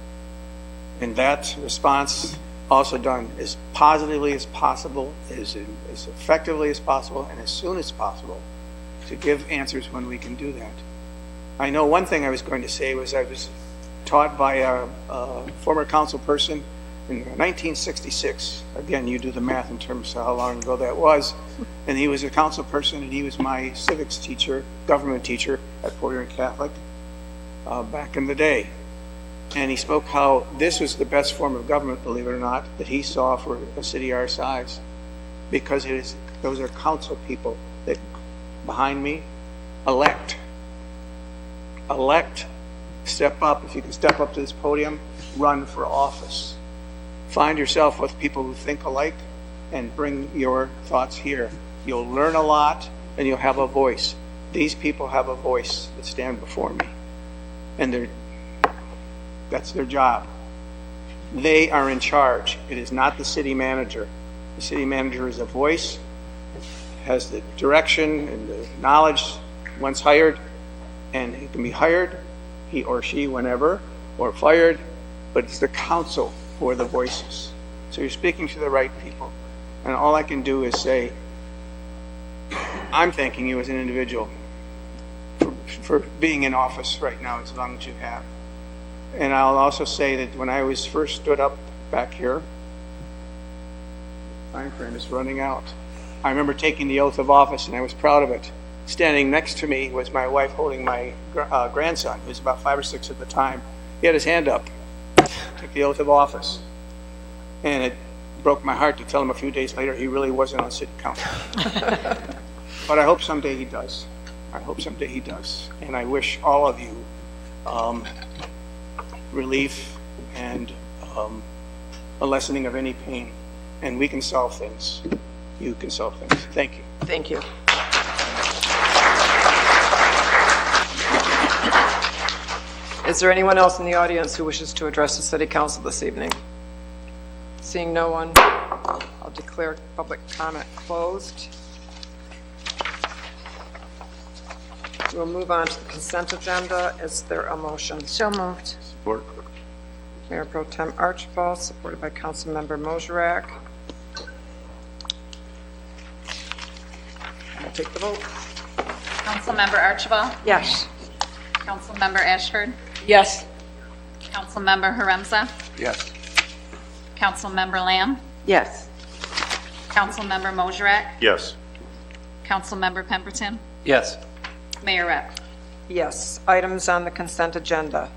And that response also done as positively as possible, as effectively as possible, and as soon as possible to give answers when we can do that. I know one thing I was going to say was I was taught by a former council person in 1966. Again, you do the math in terms of how long ago that was. And he was a council person, and he was my civics teacher, government teacher at Port Huron Catholic back in the day. And he spoke how this was the best form of government, believe it or not, that he saw for a city our size, because those are council people that, behind me, elect, step up. If you can step up to this podium, run for office. Find yourself with people who think alike and bring your thoughts here. You'll learn a lot, and you'll have a voice. These people have a voice that stand before me, and that's their job. They are in charge. It is not the city manager. The city manager is a voice, has the direction and the knowledge once hired, and he can be hired, he or she, whenever, or fired, but it's the council who are the voices. So you're speaking to the right people. And all I can do is say, I'm thanking you as an individual for being in office right now as long as you have. And I'll also say that when I was first stood up back here, time frame is running out. I remember taking the oath of office, and I was proud of it. Standing next to me was my wife holding my grandson, who was about 5 or 6 at the time. He had his hand up, took the oath of office. And it broke my heart to tell him a few days later he really wasn't on city council. But I hope someday he does. I hope someday he does. And I wish all of you relief and a lessening of any pain. And we can solve things. You can solve things. Thank you. Thank you. Is there anyone else in the audience who wishes to address the City Council this evening? Seeing no one, I'll declare public comment closed. We'll move on to the consent agenda. Is there a motion? So moved. Support. Mayor Pro Tem Archibald, supported by Councilmember Mosherak. I'll take the vote. Councilmember Archibald? Yes. Councilmember Ashford? Yes. Councilmember Haremza? Yes. Councilmember Lamb? Yes. Councilmember Mosherak? Yes. Councilmember Pemberton? Yes. Mayor Rep? Yes. Items on the consent agenda.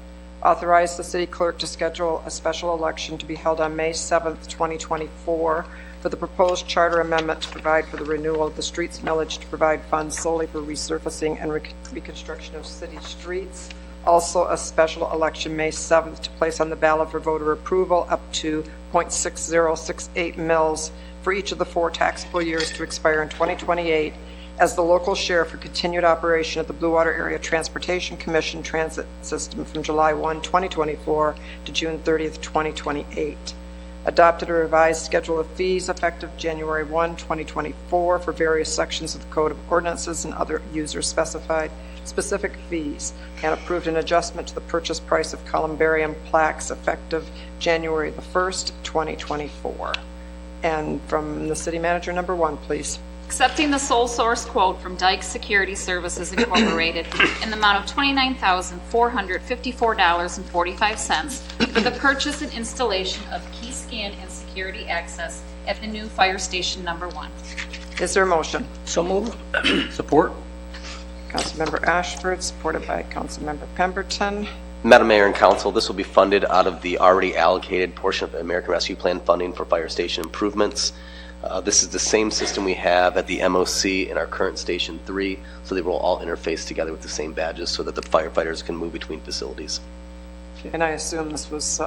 Authorize the city clerk to schedule a special election to be held on May 7th, 2024 for the proposed charter amendment to provide for the renewal of the streets millage to provide funds solely for resurfacing and reconstruction of city streets. Also, a special election May 7th to place on the ballot for voter approval up to .6068 mils for each of the 4 taxable years to expire in 2028 as the local share for continued operation of the Blue Water Area Transportation Commission transit system from July 1, 2024 to June 30th, 2028. Adopted a revised schedule of fees effective January 1, 2024 for various sections of the Code of Ordinances and other user-specified specific fees, and approved an adjustment to the purchase price of columbarium plaques effective January the 1st, 2024. And from the city manager, number 1, please. Accepting the sole source quote from Dyke Security Services Incorporated in the amount of $29,454.45 for the purchase and installation of key scan and security access at the new fire station number 1. Is there a motion? So moved. Support. Councilmember Ashford, supported by Councilmember Pemberton. Madam Mayor and Council, this will be funded out of the already allocated portion of American Rescue Plan funding for fire station improvements. This is the same system we have at the MOC in our current Station 3, so they will all interface together with the same badges so that the firefighters can move between facilities. And I assume this was,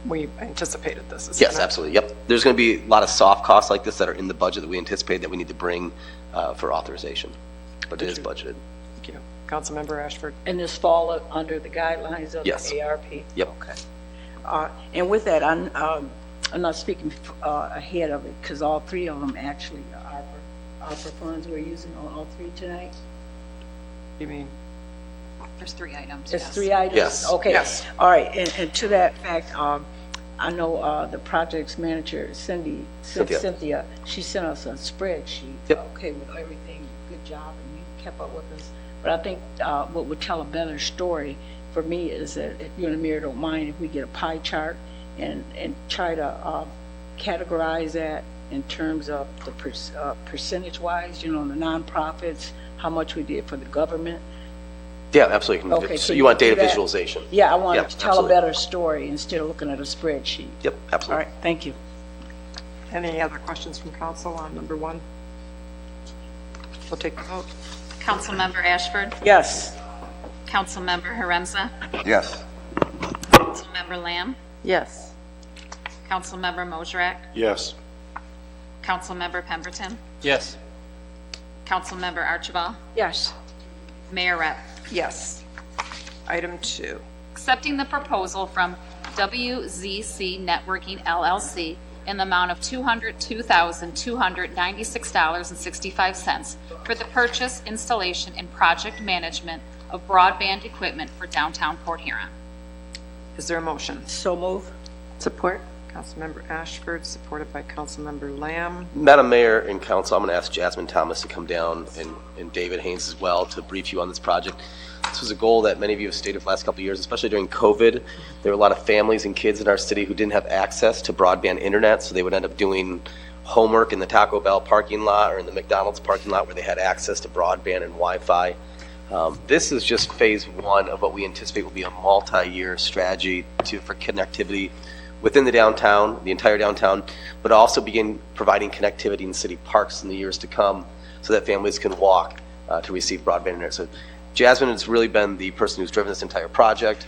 we anticipated this. isn't Yes, it? absolutely. Yep. There's going to be a lot of soft costs like this that are in the budget that we anticipate that we need to bring for authorization, but it is budgeted. Thank you. Councilmember Ashford. And this fall under the guidelines of Yes. the ARP? Yep. Okay. And with that, I'm not speaking ahead of it because all 3 of them actually are ARPA funds we're using on all 3 tonight. You mean? There's 3 items. It's yes. 3 items? Yes. Okay. Yes. All right. And to that fact, I know the projects manager, Cynthia, she sent us a spreadsheet. Yep. Okay, with everything. Good job, and you kept up with us. But I think what would tell a better story for me is that if you and Amir don't mind, if we get a pie chart and try to categorize that in terms of the percentage-wise, the nonprofits, how much we did for the government. Yeah, absolutely. Okay, So you want do data that? visualization? Yeah, I want Yeah, to tell absolutely. a better story instead of looking at a spreadsheet. Yep, All absolutely. right, thank you. Any other questions from council on number 1? We'll take the vote. Councilmember Ashford? Yes. Councilmember Haremza? Yes. Councilmember Lamb? Yes. Councilmember Mosherak? Yes. Councilmember Pemberton? Yes. Councilmember Archibald? Yes. Mayor Rep? Yes. Item 2. Accepting the proposal from WZC Networking LLC in the amount of $202,296.65 for the purchase, installation, and project management of broadband equipment for downtown Port Huron. Is there a motion? So move. Support. Councilmember Ashford, supported by Councilmember Lamb. Madam Mayor and Council, I'm going to ask Jasmine Thomas to come down and David Haynes as well to brief you on this project. This was a goal that many of you have stated for the last couple of years, especially during COVID. There were a lot of families and kids in our city who didn't have access to broadband internet, so they would end up doing homework in the Taco Bell parking lot or in the McDonald's parking lot where they had access to broadband and Wi-Fi. This is just phase 1 of what we anticipate will be a multi-year strategy for connectivity within the downtown, the entire downtown, but also begin providing connectivity in city parks in the years to come so that families can walk to receive broadband internet. So Jasmine has really been the person who's driven this entire project.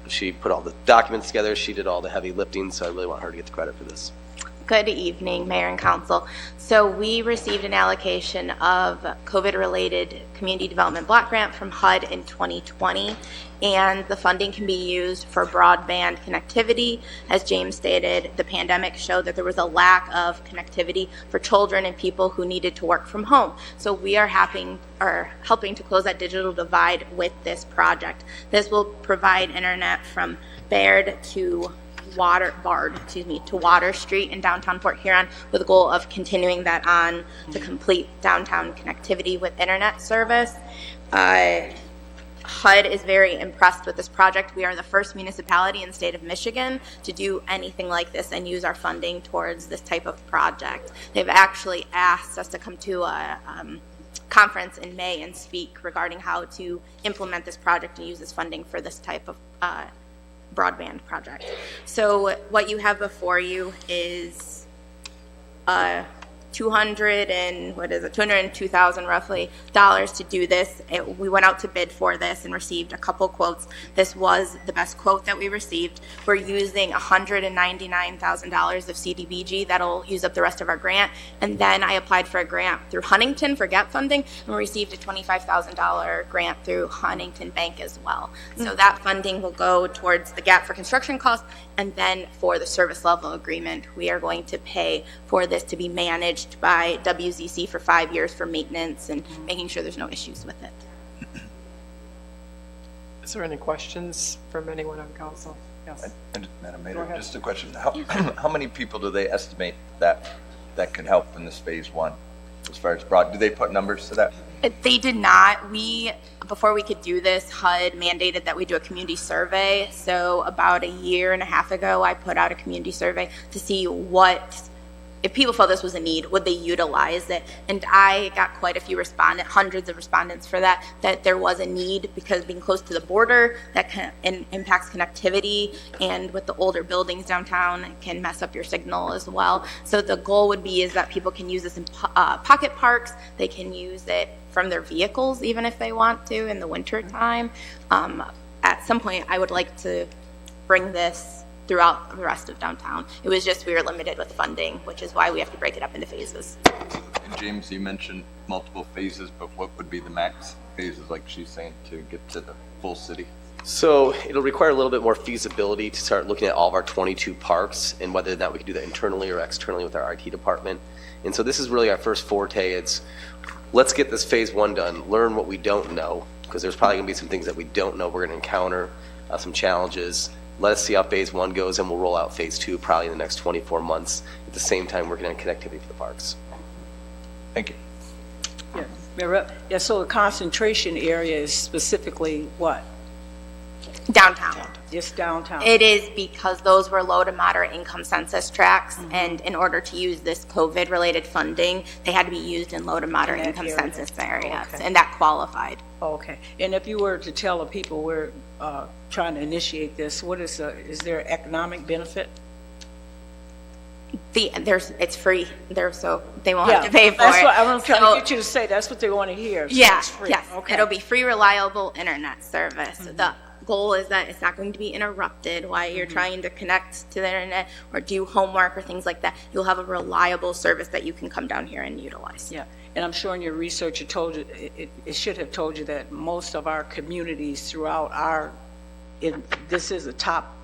She put all the documents together, she did all the heavy lifting, so I really want her to get the credit for this. Good evening, Mayor and Council. So we received an allocation of COVID-related community development block grant from HUD in 2020, and the funding can be used for broadband connectivity. As James stated, the pandemic showed that there was a lack of connectivity for children and people who needed to work from home. So we are helping to close that digital divide with this project. This will provide internet from Baird to Water Street in downtown Port Huron, with the goal of continuing that on to complete downtown connectivity with internet service. HUD is very impressed with this project. We are the first municipality in the state of Michigan to do anything like this and use our funding towards this type of project. They've actually asked us to come to a conference in May and speak regarding how to implement this project and use this funding for this type of broadband project. So what you have before you is $202,000 roughly to do this. We went out to bid for this and received a couple quotes. This was the best quote that we received. We're using $199,000 of CDBG. That'll use up the rest of our grant. And then I applied for a grant through Huntington for GAP funding and received a $25,000 grant through Huntington Bank as well. So that funding will go towards the GAP for construction costs, and then for the service level agreement, we are going to pay for this to be managed by WZC for 5 years for maintenance and making sure there's no issues with it. Is there any questions from anyone on council? Yes. And Madam Mayor, just a question. How many people do they estimate that could help in this phase one? As far as do they put numbers to that? They did not. Before we could do this, HUD mandated that we do a community survey. So about a year and a half ago, I put out a community survey to see if people felt this was a need, would they utilize it? And I got quite a few hundreds of respondents for that there was a need, because being close to the border, that impacts connectivity, and with the older buildings downtown, it can mess up your signal as well. So the goal would be is that people can use this in pocket parks. They can use it from their vehicles, even if they want to in the winter time. At some point, I would like to bring this throughout the rest of downtown. It was just we were limited with funding, which is why we have to break it up into phases. And James, you mentioned multiple phases, but what would be the max phases, like she's saying, to get to the full city? So it'll require a little bit more feasibility to start looking at all of our 22 parks and whether or not we can do that internally or externally with our IT department. And so this is really our first forte. It's let's get this phase one done, learn what we don't know, because there's probably going to be some things that we don't know we're going to encounter, some challenges. Let us see how phase one goes, and we'll roll out phase two probably in the next 24 months. At the same time, working on connectivity for the parks. Thank you. Yeah, so the concentration area is specifically what? Downtown. Just downtown. It is because those were low to moderate income census tracts, and in order to use this COVID-related funding, they had to be used in low to moderate income census areas, and that qualified. Okay. And if you were to tell the people we're trying to initiate this, is there economic benefit? It's free there, so they won't have to pay for that's it. What I'm trying to get you to say. That's what they want to hear. So Yeah, it's free. yes. Okay. It'll be free, reliable internet service. The goal is that it's not going to be interrupted while you're trying to connect to the internet or do homework or things like that. You'll have a reliable service that you can come down here and utilize. Yeah, and I'm sure in your research it told you, it should have told you that most of our communities throughout this is a top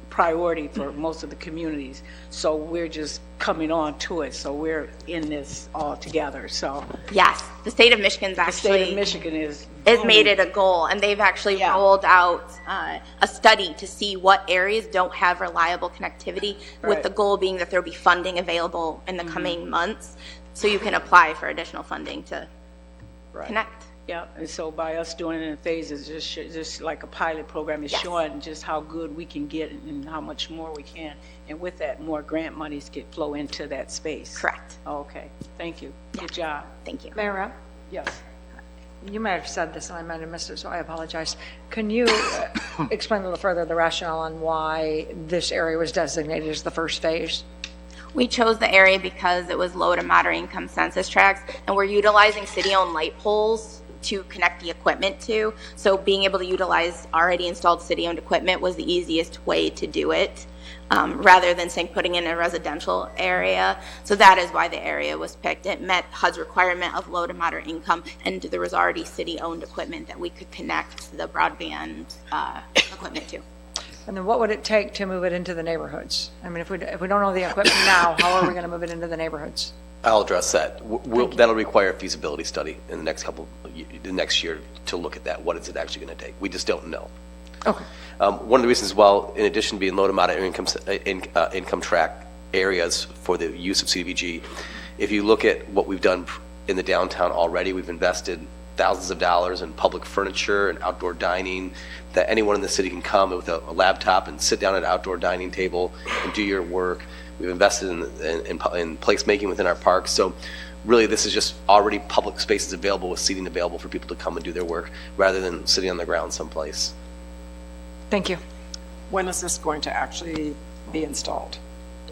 priority for most of the communities. So we're just coming on to it. So we're in this all together. So yes, the state of Michigan's actually. The state of Michigan is made it a goal, and they've actually rolled out a study to see what areas don't have reliable connectivity, with the goal being that there'll be funding available in the coming months, so you can apply for additional funding to connect. Yeah, and so by us doing it in phases, just like a pilot program, is showing just how good we can get and how much more we can. And with that, more grant monies flow into that space. Correct. Okay, thank you. Good job. Thank you. Mayor? Yes. You might have said this and I might have missed it, so I apologize. Can you explain a little further the rationale on why this area was designated as the first phase? We chose the area because it was low to moderate income census tracts, and we're utilizing city-owned light poles to connect the equipment to. So being able to utilize already installed city-owned equipment was the easiest way to do it. rather than saying putting in a residential area. So that is why the area was picked. It met HUD's requirement of low to moderate income, and there was already city-owned equipment that we could connect the broadband equipment to. And then what would it take to move it into the neighborhoods? I mean, if we don't know the equipment now, how are we going to move it into the neighborhoods? I'll address that. That'll require a feasibility study in the next year to look at that. What is it actually going to take? We just don't know. Okay. One of the reasons, well, in addition to being low to moderate income track areas for the use of CDBG, if you look at what we've done in the downtown already, we've invested thousands of dollars in public furniture and outdoor dining, that anyone in the city can come with a laptop and sit down at an outdoor dining table and do your work. We've invested in placemaking within our parks. So really, this is just already public spaces available with seating available for people to come and do their work rather than sitting on the ground someplace. Thank you. When is this going to actually be installed?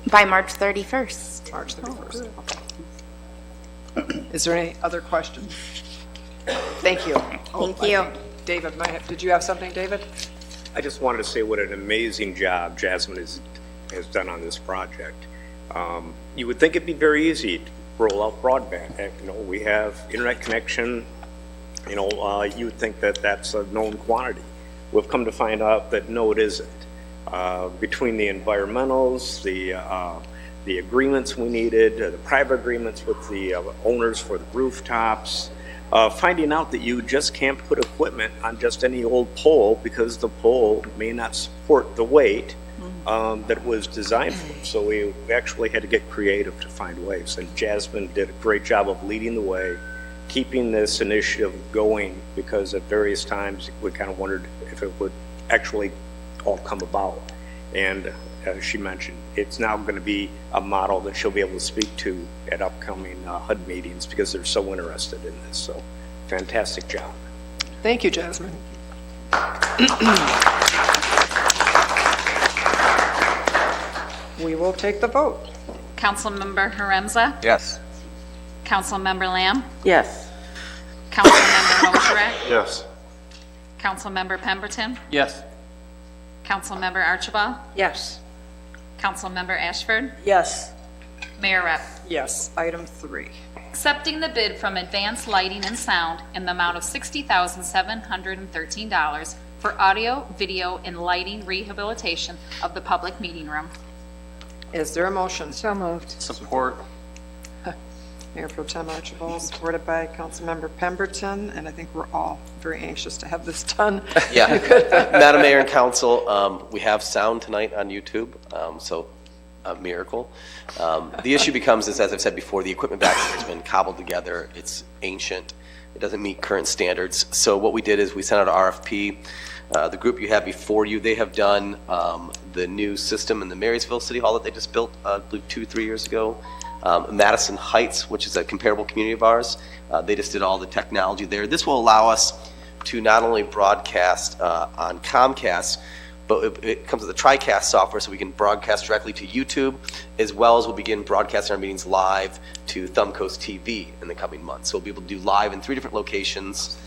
By March 31st. March 31st. Okay. Is there any other questions? Thank you. Thank you. David, did you have something, David? I just wanted to say what an amazing job Jasmine has done on this project. You would think it'd be very easy to roll out broadband. You know, we have internet connection. You know, you would think that that's a known quantity. We've come to find out that no, it isn't. Between the environmentals, the agreements we needed, the private agreements with the owners for the rooftops, finding out that you just can't put equipment on just any old pole because the pole may not support the weight that it was designed for. So we actually had to get creative to find ways. And Jasmine did a great job of leading the way, keeping this initiative going, because at various times we kind of wondered if it would actually all come about. And as she mentioned, it's now going to be a model that she'll be able to speak to at upcoming HUD meetings because they're so interested in this. So fantastic job. Thank you, Jasmine. We will take the vote. Councilmember Haremza? Yes. Councilmember Lamb? Yes. Councilmember Mosherak? Yes. Councilmember Pemberton? Yes. Councilmember Archibald? Yes. Councilmember Ashford? Yes. Mayor Rep? Yes. Item 3. Accepting the bid from Advanced Lighting and Sound in the amount of $60,713 for audio, video, and lighting rehabilitation of the public meeting room. Is there a motion? So moved. Support. Mayor Pro Tem Archibald, supported by Councilmember Pemberton, and I think we're all very anxious to have this done. Yeah. Madam Mayor and Council, we have sound tonight on YouTube, so a miracle. The issue becomes is, as I've said before, the equipment back there has been cobbled together. It's ancient. It doesn't meet current standards. So what we did is we sent out an RFP. The group you have before you, they have done the new system in the Marysville City Hall that they just built, I believe 2-3 years ago. Madison Heights, which is a comparable community of ours, they just did all the technology there. This will allow us to not only broadcast on Comcast, but it comes with the TriCast software, so we can broadcast directly to YouTube, as well as we'll begin broadcasting our meetings live to Thumbcoast TV in the coming months. So we'll be able to do live in 3 different locations,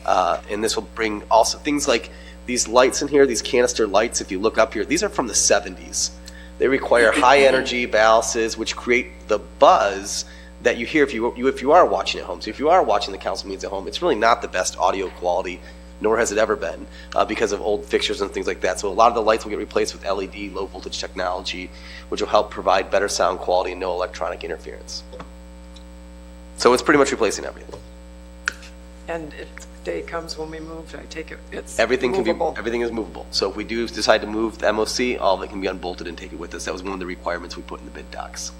and this will bring also things like these lights in here, these canister lights. If you look up here, these are from the 70s. They require high energy balances, which create the buzz that you hear if you are watching at home. So if you are watching the council meetings at home, it's really not the best audio quality, nor has it ever been, because of old fixtures and things like that. So a lot of the lights will get replaced with LED, low voltage technology, which will help provide better sound quality and no electronic interference. So it's pretty much replacing everything. And if the day comes when we move, I take it, it's Everything movable. everything is movable. So if we do decide to move the MOC, all of it can be unbolted and take it with us. That was one of the requirements we put in the bid docs.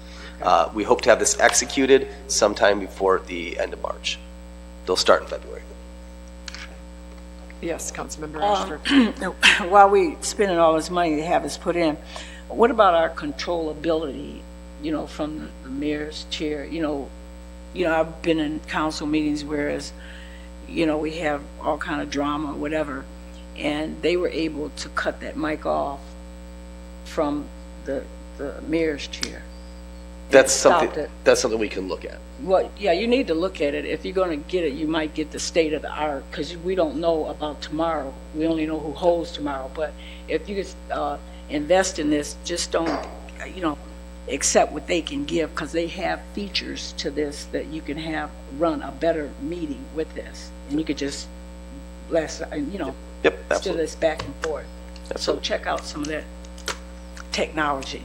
We hope to have this executed sometime before the end of March. They'll start in February. Yes, Councilmember Ashford. While we spending all this money to have this put in, what about our controllability, from the mayor's chair? I've been in council meetings whereas, we have all kind of drama or whatever, and they were able to cut that mic off from the mayor's chair. That's something we can look at. Well, yeah, you need to look at it. If you're going to get it, you might get the state of the art, because we don't know about tomorrow. We only know who holds tomorrow. But if you could invest in this, just don't, accept what they can give, because they have features to this that you can run a better meeting with this. And you could just, Yep, still absolutely. this back and forth. So check out some of that technology.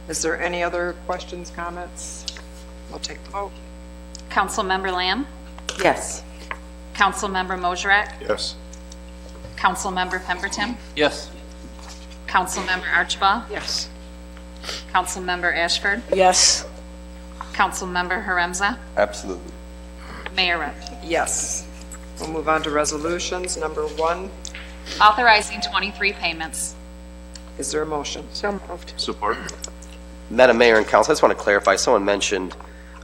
Is there any other questions, comments? We'll take the vote. Councilmember Lamb? Yes. Councilmember Mosrak? Yes. Councilmember Pemberton? Yes. Councilmember Archibald? Yes. Councilmember Ashford? Yes. Councilmember Haremza? Absolutely. Mayor Rep. Yes. We'll move on to resolutions. Number 1, Authorizing 23 payments. is there a motion? So moved. Support. Madam Mayor and Council, I just want to clarify, someone mentioned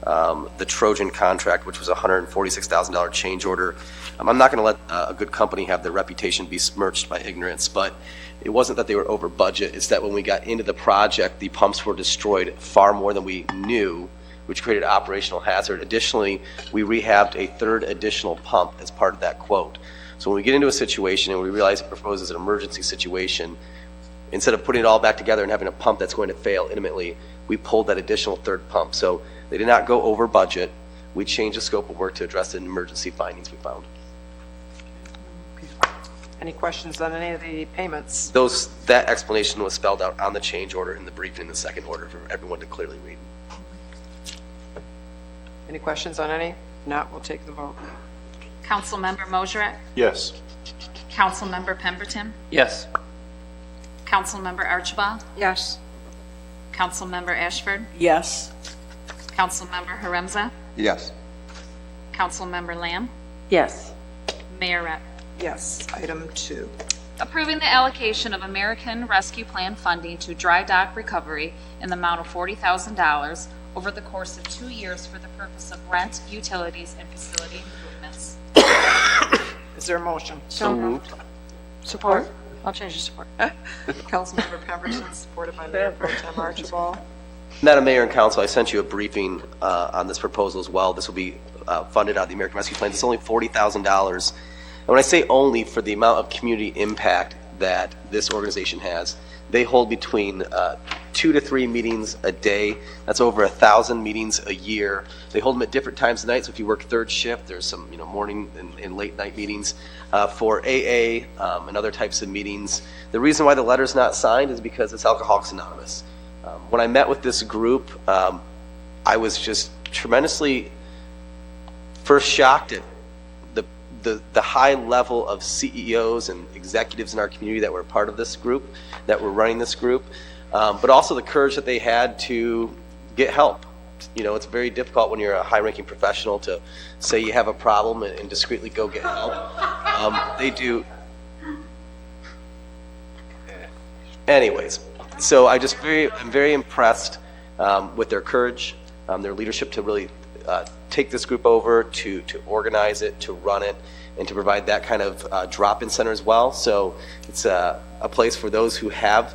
the Trojan contract, which was a $146,000 change order. I'm not going to let a good company have their reputation be smirched by ignorance, but it wasn't that they were over budget. It's that when we got into the project, the pumps were destroyed far more than we knew, which created an operational hazard. Additionally, we rehabbed a third additional pump as part of that quote. So when we get into a situation and we realize it proposes an emergency situation, instead of putting it all back together and having a pump that's going to fail intimately, we pulled that additional third pump. So they did not go over budget. We changed the scope of work to address the emergency findings we found. Any questions on any of the payments? That explanation was spelled out on the change order in the briefing in the second order for everyone to clearly read. Any questions on any? If not, we'll take the vote. Councilmember Mosrak? Yes. Councilmember Pemberton? Yes. Councilmember Archibald? Yes. Councilmember Ashford? Yes. Councilmember Haremza? Yes. Councilmember Lamb? Yes. Mayor Rep. Yes. Item 2. Approving the allocation of American Rescue Plan funding to dry dock recovery in the amount of $40,000 over the course of 2 years for the purpose of rent, utilities, and facility improvements. Is there a motion? So moved. Support. I'll change the support. Councilmember Pemberton, supported by Mayor Pro Tem Archibald. Madam Mayor and Council, I sent you a briefing on this proposal as well. This will be funded out of the American Rescue Plan. It's only $40,000. And when I say only, for the amount of community impact that this organization has, they hold between 2 to 3 meetings a day. That's over 1,000 meetings a year. They hold them at different times of night. So if you work third shift, there's some morning and late night meetings for AA and other types of meetings. The reason why the letter's not signed is because it's Alcoholics Anonymous. When I met with this group, I was just tremendously first shocked at the high level of CEOs and executives in our community that were a part of this group, that were running this group, but also the courage that they had to get help. It's very difficult when you're a high-ranking professional to say you have a problem and discreetly go get help. They do. Anyways, so I'm very impressed with their courage, their leadership to really take this group over, to organize it, to run it, and to provide that kind of drop-in center as well. So it's a place for those who have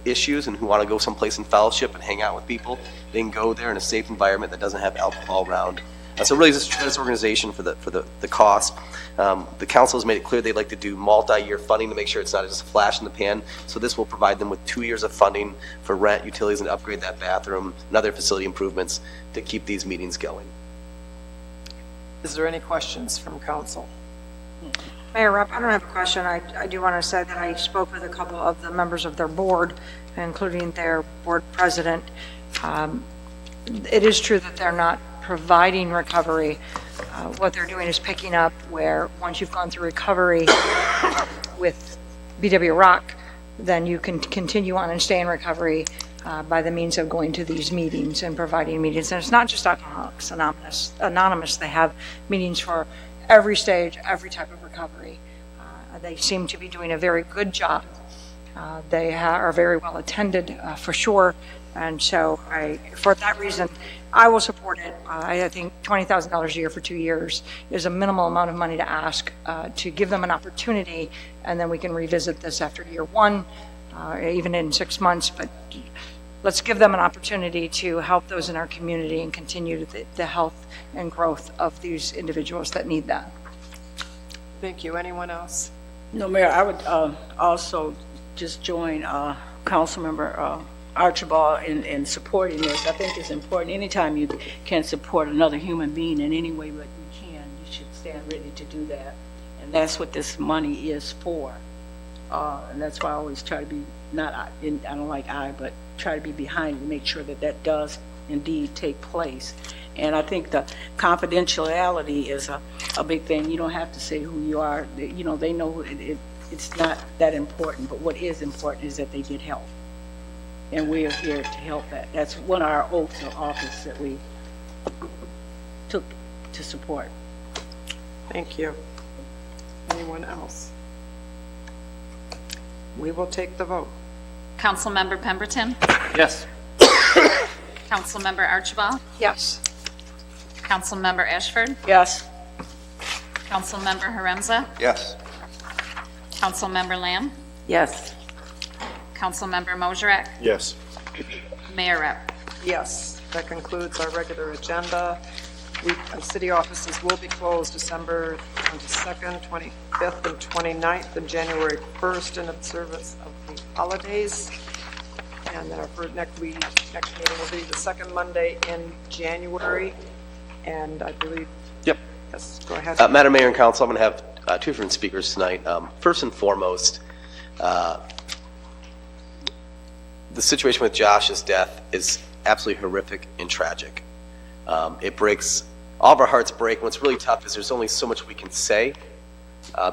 issues and who want to go someplace in fellowship and hang out with people. They can go there in a safe environment that doesn't have alcohol around. So really, it's a tremendous organization for the cost. The council has made it clear they'd like to do multi-year funding to make sure it's not just a flash in the pan. So this will provide them with 2 years of funding for rent, utilities, and upgrade that bathroom and other facility improvements to keep these meetings going. Is there any questions from council? Mayor Rep, I don't have a question. I do want to say that I spoke with a couple of the members of their board, including their board president. It is true that they're not providing recovery. What they're doing is picking up where once you've gone through recovery with BW Rock, then you can continue on and stay in recovery by the means of going to these meetings and providing meetings. And it's not just Alcoholics Anonymous. They have meetings for every stage, every type of recovery. They seem to be doing a very good job. They are very well attended for sure. And so for that reason, I will support it. I think $20,000 a year for 2 years is a minimal amount of money to ask to give them an opportunity, and then we can revisit this after year 1, even in 6 months. But let's give them an opportunity to help those in our community and continue the health and growth of these individuals that need that. Thank you. Anyone else? No, Mayor, I would also just join Councilmember Archibald in supporting this. I think it's important. Anytime you can support another human being in any way that you can, you should stand ready to do that. And that's what this money is for. And that's why I always try to be, I don't like but try to be behind to make sure that that does indeed take place. And I think the confidentiality is a big thing. You don't have to say who you are. You know, they know it's not that important, but what is important is that they get help. And we are here to help that. That's one of our oaths of office that we took to support. Thank you. Anyone else? We will take the vote. Councilmember Pemberton? Yes. Councilmember Archibald? Yes. Councilmember Ashford? Yes. Councilmember Haremza? Yes. Councilmember Lamb? Yes. Councilmember Moserak? Yes. Mayor Rep? Yes, that concludes our regular agenda. City offices will be closed December 22nd, 25th, and 29th, and January 1st in observance of the holidays. And then our next meeting will be the second Monday in January. And I believe... Yep. Yes, go ahead. Madam Mayor and Council, I'm going to have two different speakers tonight. First and foremost, the situation with Josh's death is absolutely horrific and tragic. It breaks, all of our hearts break. What's really tough is there's only so much we can say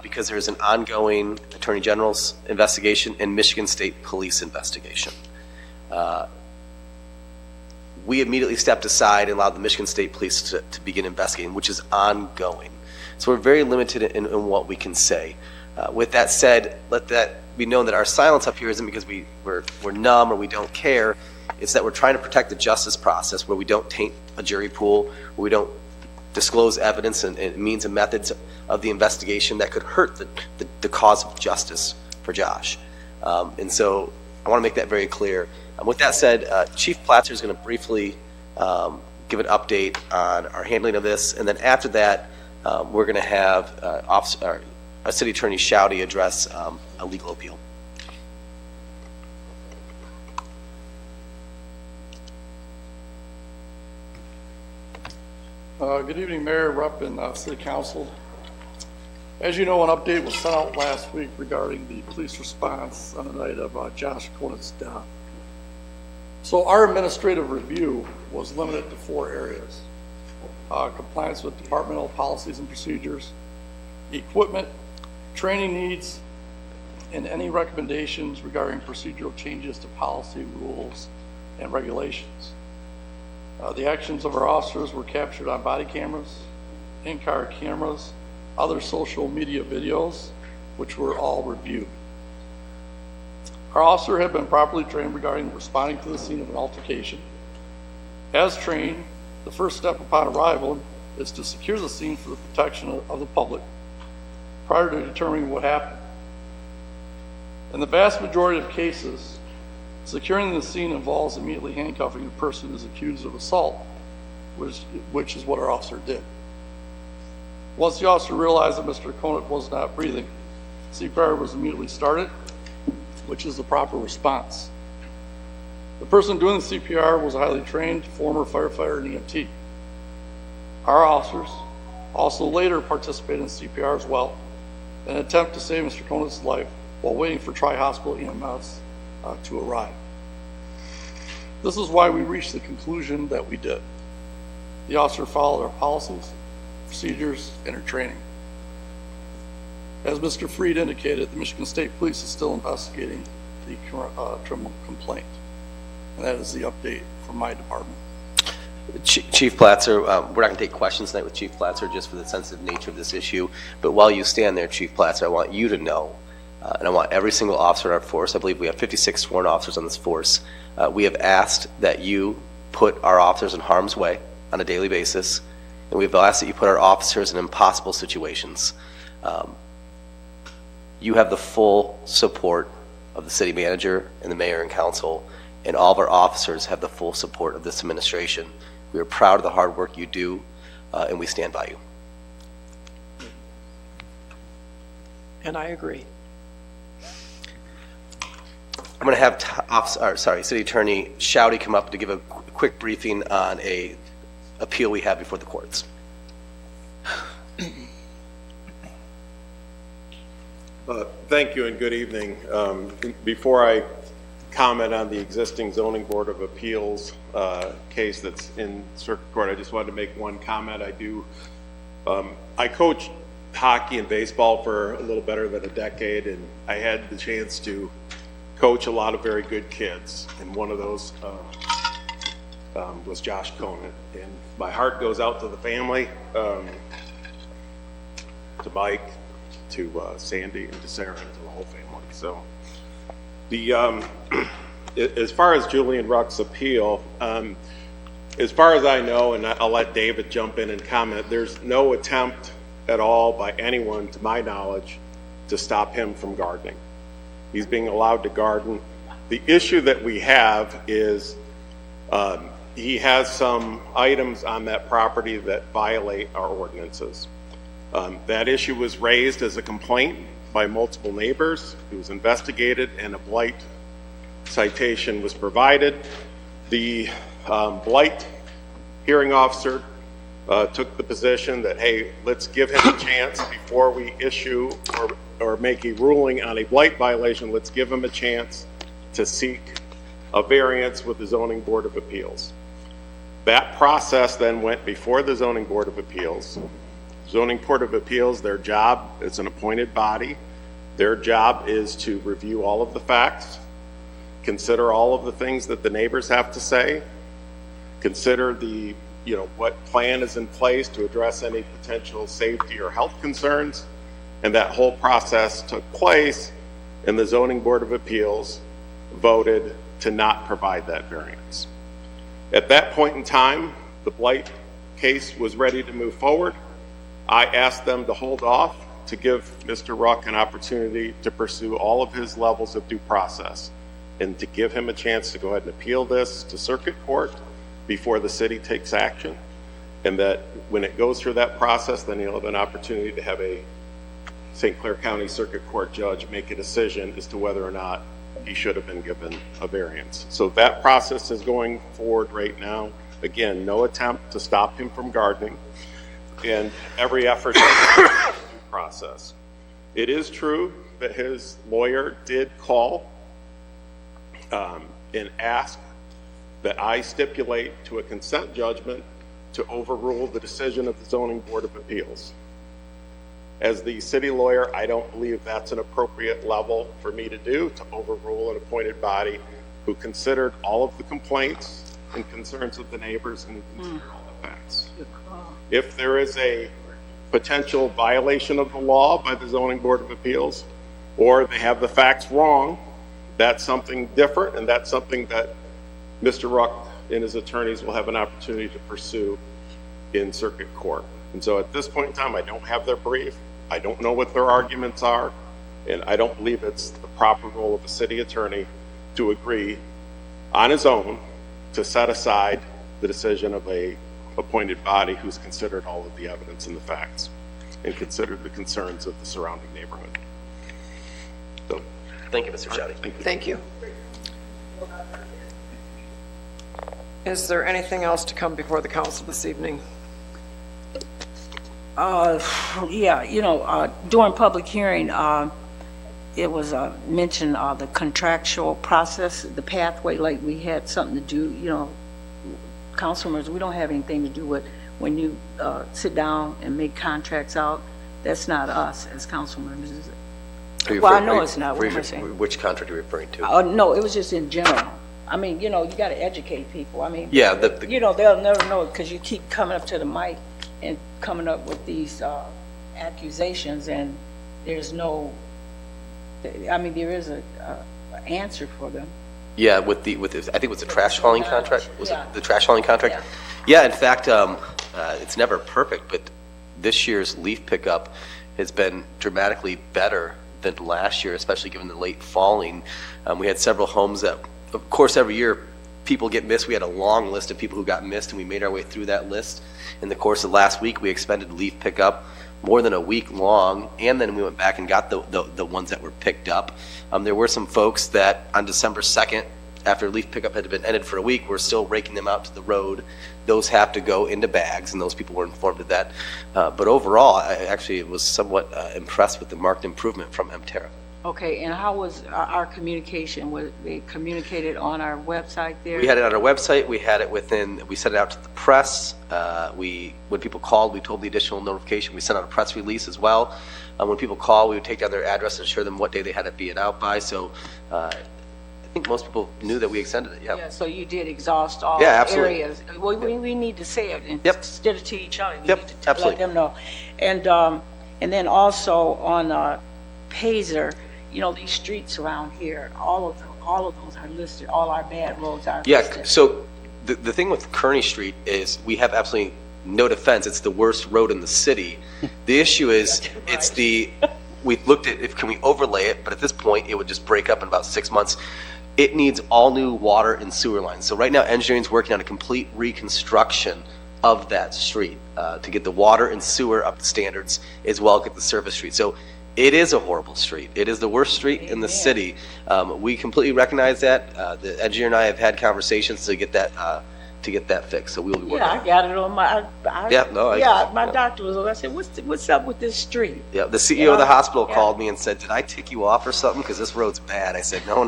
because there's an ongoing Attorney General's investigation and Michigan State Police investigation. We immediately stepped aside and allowed the Michigan State Police to begin investigating, which is ongoing. So we're very limited in what we can say. With that said, let that be known that our silence up here isn't because we're numb or we don't care. It's that we're trying to protect the justice process where we don't taint a jury pool, where we don't disclose evidence and means and methods of the investigation that could hurt the cause of justice for Josh. And so I want to make that very clear. With that said, Chief Platzer is going to briefly give an update on our handling of this. And then after that, we're going to have City Attorney Shouty address a legal appeal. Good evening, Mayor, Rep, and City Council. As you know, an update was sent out last week regarding the police response on the night of Josh Conant's death. So our administrative review was limited to 4 areas. Compliance with departmental policies and procedures, equipment, training needs, and any recommendations regarding procedural changes to policy, rules, and regulations. The actions of our officers were captured on body cameras, in-car cameras, other social media videos, which were all reviewed. Our officer had been properly trained regarding responding to the scene of an altercation. As trained, the first step upon arrival is to secure the scene for the protection of the public prior to determining what happened. In the vast majority of cases, securing the scene involves immediately handcuffing the person who is accused of assault, which is what our officer did. Once the officer realized that Mr. Conant was not breathing, CPR was immediately started, which is the proper response. The person doing the CPR was a highly trained former firefighter and EMT. Our officers also later participated in CPR as well in an attempt to save Mr. Conant's life while waiting for Tri-Hospital EMS to arrive. This is why we reached the conclusion that we did. The officer followed our policies, procedures, and our training. As Mr. Freed indicated, the Michigan State Police is still investigating the criminal complaint. And that is the update from my department. Chief Platzer, we're not going to take questions tonight with Chief Platzer just for the sensitive nature of this issue. But while you stand there, Chief Platzer, I want you to know, and I want every single officer in our force, I believe we have 56 sworn officers on this force, we have asked that you put our officers in harm's way on a daily basis, and we've asked that you put our officers in impossible situations. You have the full support of the city manager and the mayor and council, and all of our officers have the full support of this administration. We are proud of the hard work you do, and we stand by you. And I agree. I'm going to have City Attorney Shouty come up to give a quick briefing on a appeal we have before the courts. Thank you and good evening. Before I comment on the existing Zoning Board of Appeals case that's in circuit court, I just wanted to make one comment. I coached hockey and baseball for a little better than a decade, and I had the chance to coach a lot of very good kids, and one of those was Josh Conant. And my heart goes out to the family, to Mike, to Sandy, and to Sarah, and to the whole family. So, as far as Julian Ruck's appeal, as far as I know, and I'll let David jump in and comment, there's no attempt at all by anyone, to my knowledge, to stop him from gardening. He's being allowed to garden. The issue that we have is he has some items on that property that violate our ordinances. That issue was raised as a complaint by multiple neighbors. It was investigated and a blight citation was provided. The blight hearing officer took the position that, hey, let's give him a chance before we issue or make a ruling on a blight violation. Let's give him a chance to seek a variance with the Zoning Board of Appeals. That process then went before the Zoning Board of Appeals. Zoning Board of Appeals, their job, it's an appointed body. Their job is to review all of the facts, consider all of the things that the neighbors have to say, consider the, what plan is in place to address any potential safety or health concerns. And that whole process took place, and the Zoning Board of Appeals voted to not provide that variance. At that point in time, the blight case was ready to move forward. I asked them to hold off to give Mr. Ruck an opportunity to pursue all of his levels of due process and to give him a chance to go ahead and appeal this to circuit court before the city takes action. And that when it goes through that process, then he'll have an opportunity to have a St. Clair County Circuit Court judge make a decision as to whether or not he should have been given a variance. So that process is going forward right now. Again, no attempt to stop him from gardening, and every effort to due process. It is true that his lawyer did call and ask that I stipulate to a consent judgment to overrule the decision of the Zoning Board of Appeals. As the city lawyer, I don't believe that's an appropriate level for me to do, to overrule an appointed body who considered all of the complaints and concerns of the neighbors and considered all the facts. If there is a potential violation of the law by the Zoning Board of Appeals, or they have the facts wrong, that's something different, and that's something that Mr. Ruck and his attorneys will have an opportunity to pursue in circuit court. And so at this point in time, I don't have their brief. I don't know what their arguments are, and I don't believe it's the proper role of a city attorney to agree on his own to set aside the decision of a appointed body who's considered all of the evidence and the facts and considered the concerns of the surrounding neighborhood. So, thank you, Mr. Shouty. Thank you. Is there anything else to come before the council this evening? During public hearing, it was mentioned the contractual process, the pathway, like we had something to do, council members, we don't have anything to do with when you sit down and make contracts out. That's not us as council members, is it? Well, I know it's not. What am I saying? Which contract are you referring to? No, it was just in general. I mean, you got to educate people. I mean, yeah, they'll never know because you keep coming up to the mic and coming up with these accusations, and there's no. I mean, there is a answer for them. Yeah, with this, I think it was the trash hauling contract. Was it the trash hauling contract? Yeah. In fact, it's never perfect, but this year's leaf pickup has been dramatically better than last year, especially given the late falling. We had several homes that, of course, every year people get missed. We had a long list of people who got missed, and we made our way through that list. In the course of last week, we expended leaf pickup more than a week long, and then we went back and got the ones that were picked up. There were some folks that on December 2nd, after leaf pickup had been ended for a week, were still raking them out to the road. Those have to go into bags, and those people were informed of that. But overall, I actually was somewhat impressed with the marked improvement from Mterra. Okay, and how was our communication? Was it communicated on our website there? We had it on our website. We had it we sent it out to the press. When people called, we told the additional notification. We sent out a press release as well. When people call, we would take down their address and assure them what day they had to be it out by. So I think most people knew that we extended it. Yeah, so you did exhaust all absolutely. areas. We need to say it instead of to each other. We need to absolutely. let them know. And then also on Pazer, you know, these streets around here, all of those are listed. All our bad roads are listed. So the thing with Kearney Street is we have absolutely no defense. It's the worst road in the city. The issue is we looked at can we overlay it, but at this point it would just break up in about 6 months. It needs all new water and sewer lines. So right now engineering's working on a complete reconstruction of that street to get the water and sewer up to standards as well as get the service street. So it is a horrible street. It is the worst street in the city. We completely recognize that. The engineer and I have had conversations to get that fixed. So we will be working. Yeah, I got it on my. My doctor was. I said, "What's up with this street?" Yeah, the CEO of the hospital called me and said, "Did I tick you off or something? Because this road's bad." I said, "No.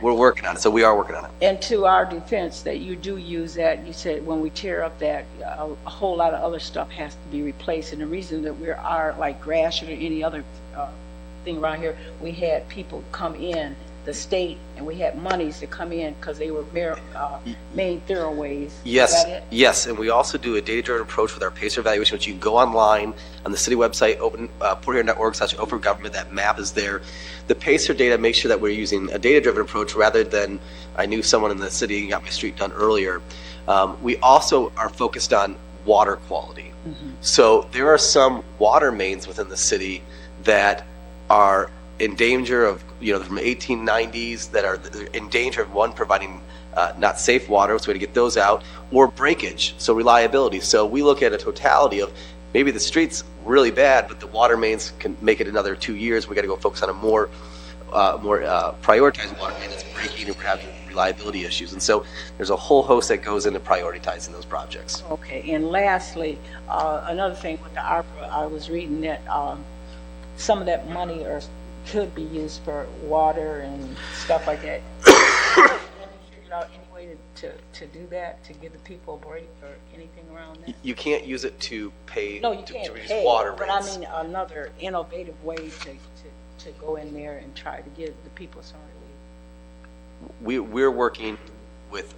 We're working on it." So we are working on it. And to our defense, that you do use that. You said when we tear up that, a whole lot of other stuff has to be replaced. And the reason that we are like Gratiot or any other thing around here, we had people come in. The state, and we had monies to come in because they were main thoroughways. Yes, and we also do a data-driven approach with our PACER evaluation, which you can go online on the city website, porthuron.org/open-government. That map is there. The PACER data makes sure that we're using a data-driven approach rather than I knew someone in the city and got my street done earlier. We also are focused on water quality. So there are some water mains within the city that are in danger of, from the 1890s that are in danger of providing not safe water, so we have to get those out, or breakage, so reliability. So we look at a totality of maybe the street's really bad, but the water mains can make it another 2 years. We got to go focus on a more prioritized water main that's breaking, and we're having reliability issues. And so there's a whole host that goes into prioritizing those projects. Okay, and lastly, another thing with the ARPA, I was reading that some of that money could be used for water and stuff like that. Have you figured out any way to do that, to give the people a break or anything around that? You can't use it to pay to reduce water rates. But I mean another innovative way to go in there and try to give the people some relief. We're working with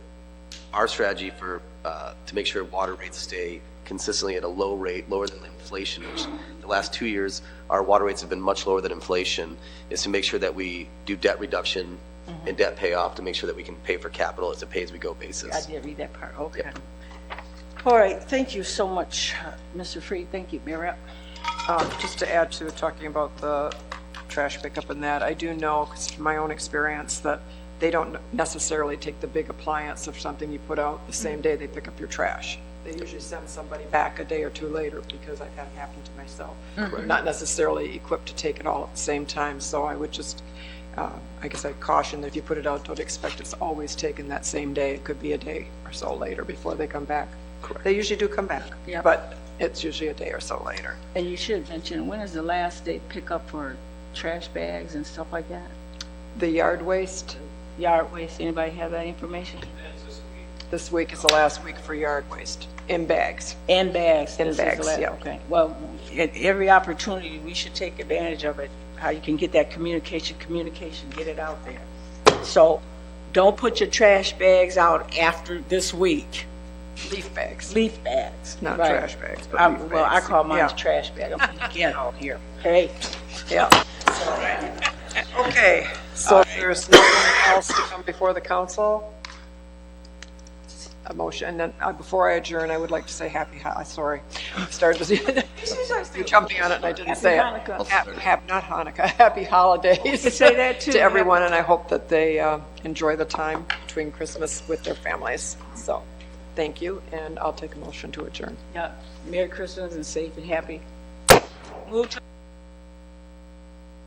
our strategy to make sure water rates stay consistently at a low rate, lower than inflation, which the last 2 years our water rates have been much lower than inflation, is to make sure that we do debt reduction and debt payoff to make sure that we can pay for capital as a pay-as-we-go basis. I did read that part. Okay. Yep. All right. Thank you so much, Mr. Freed. Thank you, Mayor Rep. Just to add to talking about the trash pickup and that, I do know, because from my own experience, that they don't necessarily take the big appliance of something you put out the same day they pick up your trash. They usually send somebody back a day or two later, because I've had it happen to myself. Not necessarily equipped to take it all at the same time. So I would just, I guess I'd caution that if you put it out, don't expect it's always taken that same day. It could be a day or so later before they come back. Correct. They usually do come back, but it's usually a day or so later. And you should mention, when is the last day pickup for trash bags and stuff like that? The yard waste? Yard waste, anybody have that information? This week is the last week for yard waste, in bags. In bags. In bags, yeah. Okay. Well, at every opportunity, we should take advantage of it, how you can get that communication, get it out there. So don't put your trash bags out after this week. Leaf bags. Not trash bags, but leaf bags. Well, I call mine trash bag. I'm putting again out here. Hey. Yeah. Okay, so if there's nothing else to come before the council, a motion, and then before I adjourn, I would like to say happy you're jumping on it and I didn't say it. Not Hanukkah, happy holidays. You can say that too. To everyone, and I hope that they enjoy the time between Christmas with their families. So, thank you, and I'll take a motion to adjourn. Yeah, Merry Christmas and safe and happy Move to